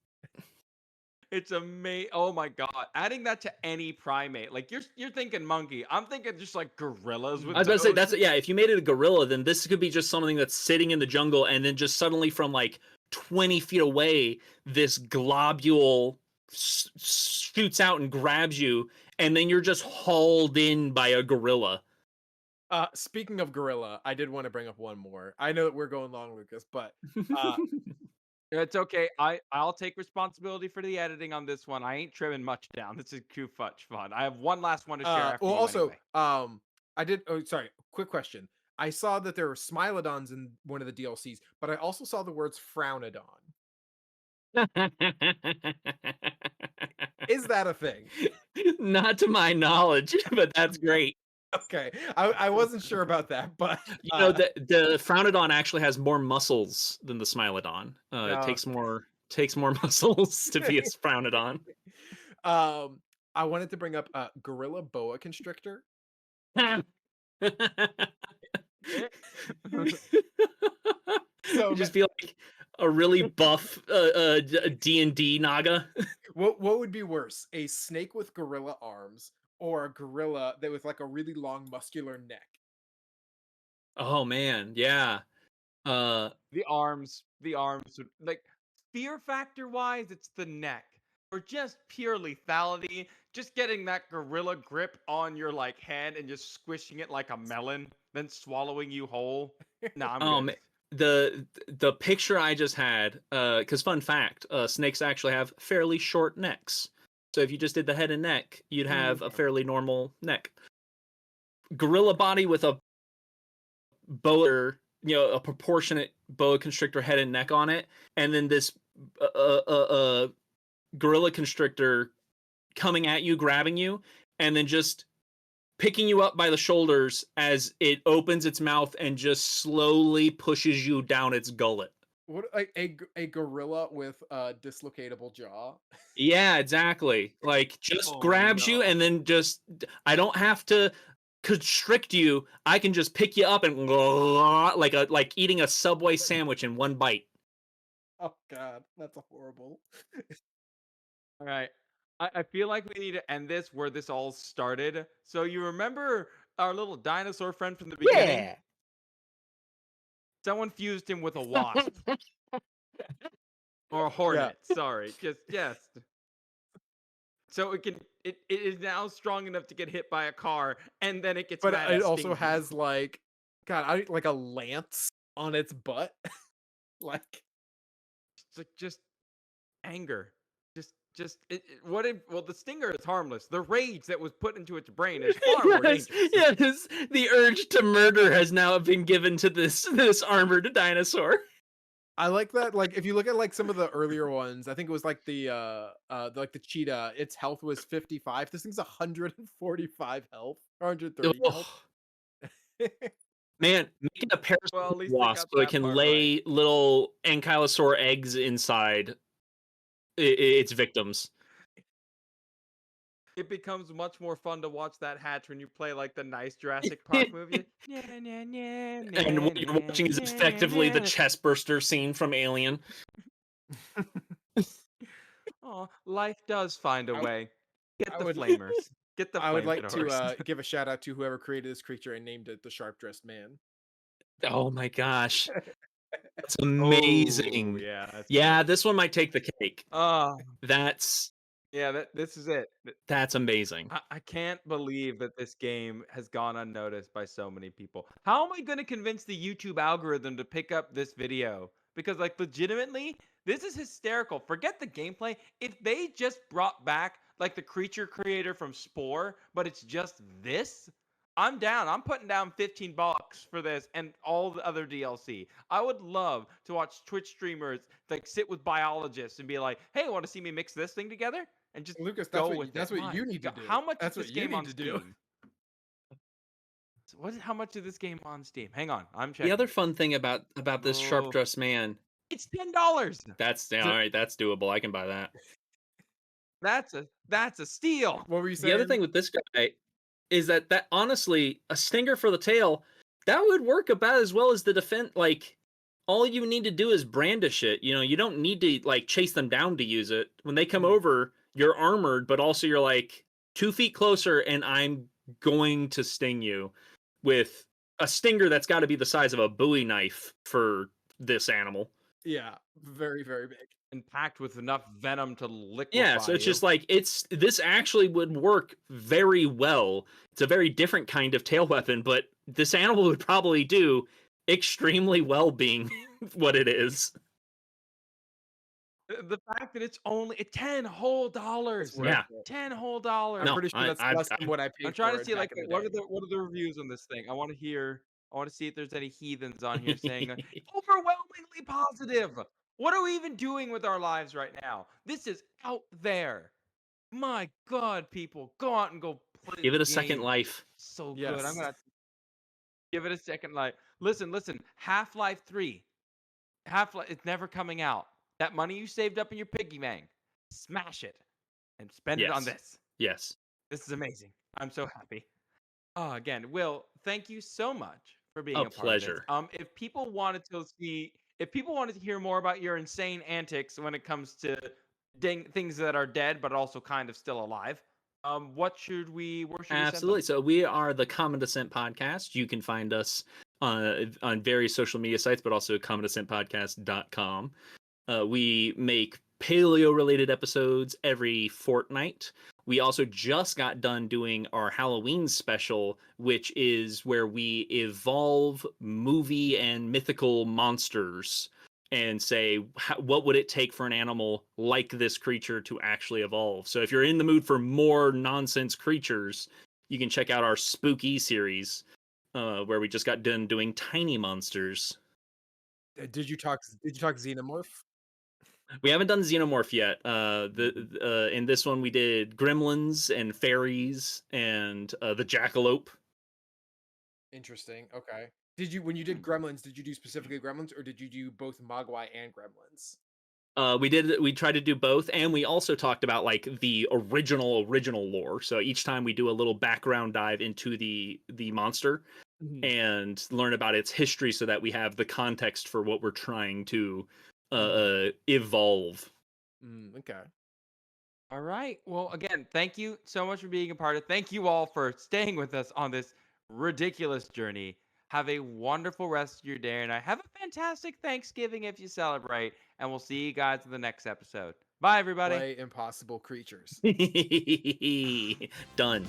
It's amazing. Oh my god! Adding that to any primate, like you're thinking monkey. I'm thinking just like gorillas with I was about to say those. yeah. If you made it a gorilla, then this could be just something that's sitting in the jungle, and then just suddenly from like 20 feet away, this globule shoots out and grabs you, and then you're just hauled in by a gorilla. Speaking of gorilla, I did want to bring up one more. I know that we're going long, Lucas, but It's okay. I'll take responsibility for the editing on this one. I ain't trimming much down. This is too much fun. I have one last one to share after well, you also, anyway. I did. Oh, sorry. Quick question. I saw that there were Smilodons in one of the DLCs, but I also saw the words Frownodon. Is that a thing? Not to my knowledge, but that's great. Okay, I wasn't sure about that, but You know, the Frownodon actually has more muscles than the Smilodon. It takes more muscles to be a Frownodon. I wanted to bring up gorilla boa constrictor. So just be like a really buff D&D Naga. What would be worse, a snake with gorilla arms or a gorilla that with like a really long muscular neck? Oh man, yeah. The arms, like fear factor wise, it's the neck. Or just pure lethality, just getting that gorilla grip on your like head and just squishing it like a melon, then swallowing you whole. Nah, I'm good. The picture I just had, because fun fact, snakes actually have fairly short necks. So if you just did the head and neck, you'd have a fairly normal neck. Gorilla body with a boa, a proportionate boa constrictor head and neck on it, and then this gorilla constrictor coming at you, grabbing you, and then just picking you up by the shoulders as it opens its mouth and just slowly pushes you down its gullet. What a gorilla with a dislocatable jaw? Yeah, exactly. Like just grabs you and then just I don't have to constrict you. I can just pick you up and like eating a Subway sandwich in one bite. Oh god, that's horrible. All right. I feel like we need to end this where this all started. So you remember our little dinosaur friend from the beginning? Yeah. Someone fused him with a wasp. Or a hornet, sorry. Just so it is now strong enough to get hit by a car, and then it gets But mad it and also stings has you. like like a lance on its butt. Like Just anger. Well, the stinger is harmless. The rage that was put into its brain is far more dangerous. Yes, the urge to murder has now been given to this armored dinosaur. I like that. Like if you look at like some of the earlier ones, I think it was like the cheetah, its health was 55. This thing's 145 health, 130 health. Man, making a parasite Well, at least wasp so it can lay little ankylosaur eggs inside its victims. It becomes much more fun to watch that hatch when you play like the nice Jurassic Park movie. And what you're watching is effectively the chest burster scene from Alien. Oh, life does find a way. Get the flamers. Get the flamethrowers. I would like to give a shout out to whoever created this creature and named it the Sharp Dressed Man. Oh my gosh. That's amazing. Oh, yeah, this one might take the cake. This is it. That's amazing. I can't believe that this game has gone unnoticed by so many people. How am I going to convince the YouTube algorithm to pick up this video? Because like legitimately, this is hysterical. Forget the gameplay. If they just brought back like the creature creator from Spore, but it's just this, I'm down. I'm putting down $15 for this and all the other DLC. I would love to watch Twitch streamers like sit with biologists and be like, "Hey, want to see me mix this thing together?" And just Lucas, go that's with that's it. what you need to do. How much That's is this what you game need on to do. Steam? how much is this game on Steam? Hang on, I'm checking. The other fun thing about this sharp Oh. dressed man, It's $10. that's all right. That's doable. I can buy that. That's a steal. What were you The saying? other thing with this guy is that honestly, a stinger for the tail, that would work about as well as the defense. Like, all you need to do is brandish it. You know, you don't need to like chase them down to use it. When they come over, you're armored, but also you're like 2 feet closer, and I'm going to sting you with a stinger that's got to be the size of a Bowie knife for this animal. Yeah, very, very big. And packed with enough venom to liquefy Yeah, so it's you. just like this actually would work very well. It's a very different kind of tail weapon, but this animal would probably do extremely well being what it is. The fact that it's only $10 whole. Yeah. $10 whole. I'm No, pretty sure that's less than what I paid I'm trying for to it see like back in the what day. are the reviews on this thing. I want to see if there's any heathens on here saying overwhelmingly positive. What are we even doing with our lives right now? This is out there. My God, people, go out and go play. Give it a the second game. life. So Yes. good. I'm gonna give it a second life. Listen. Half-Life 3. Half-Life. It's never coming out. That money you saved up in your piggy bank, smash it and spend it on Yes. this. Yes. This is amazing. I'm so happy. Again, Will, thank you so much for being A a part pleasure. of this. If people wanted to hear more about your insane antics when it comes to things that are dead but also kind of still alive, where should we Absolutely. send them? So we are the Common Descent Podcast. You can find us on various social media sites, but also commondescentpodcast.com. We make paleo-related episodes every fortnight. We also just got done doing our Halloween special, which is where we evolve movie and mythical monsters and say, what would it take for an animal like this creature to actually evolve? So if you're in the mood for more nonsense creatures, you can check out our Spooky series, where we just got done doing tiny monsters. Did you talk Xenomorph? We haven't done Xenomorph yet. In this one we did gremlins and fairies and the jackalope. Interesting. Okay. When you did Gremlins, did you do specifically Gremlins, or did you do both Mogwai and Gremlins? We tried to do both, and we also talked about like the original lore. So each time we do a little background dive into the monster and learn about its history, so that we have the context for what we're trying to evolve. Okay. All right. Well, again, thank you so much for being a part of it. Thank you all for staying with us on this ridiculous journey. Have a wonderful rest of your day, and I have a fantastic Thanksgiving if you celebrate. And we'll see you guys in the next episode. Bye, everybody. Play Impossible Creatures. Done.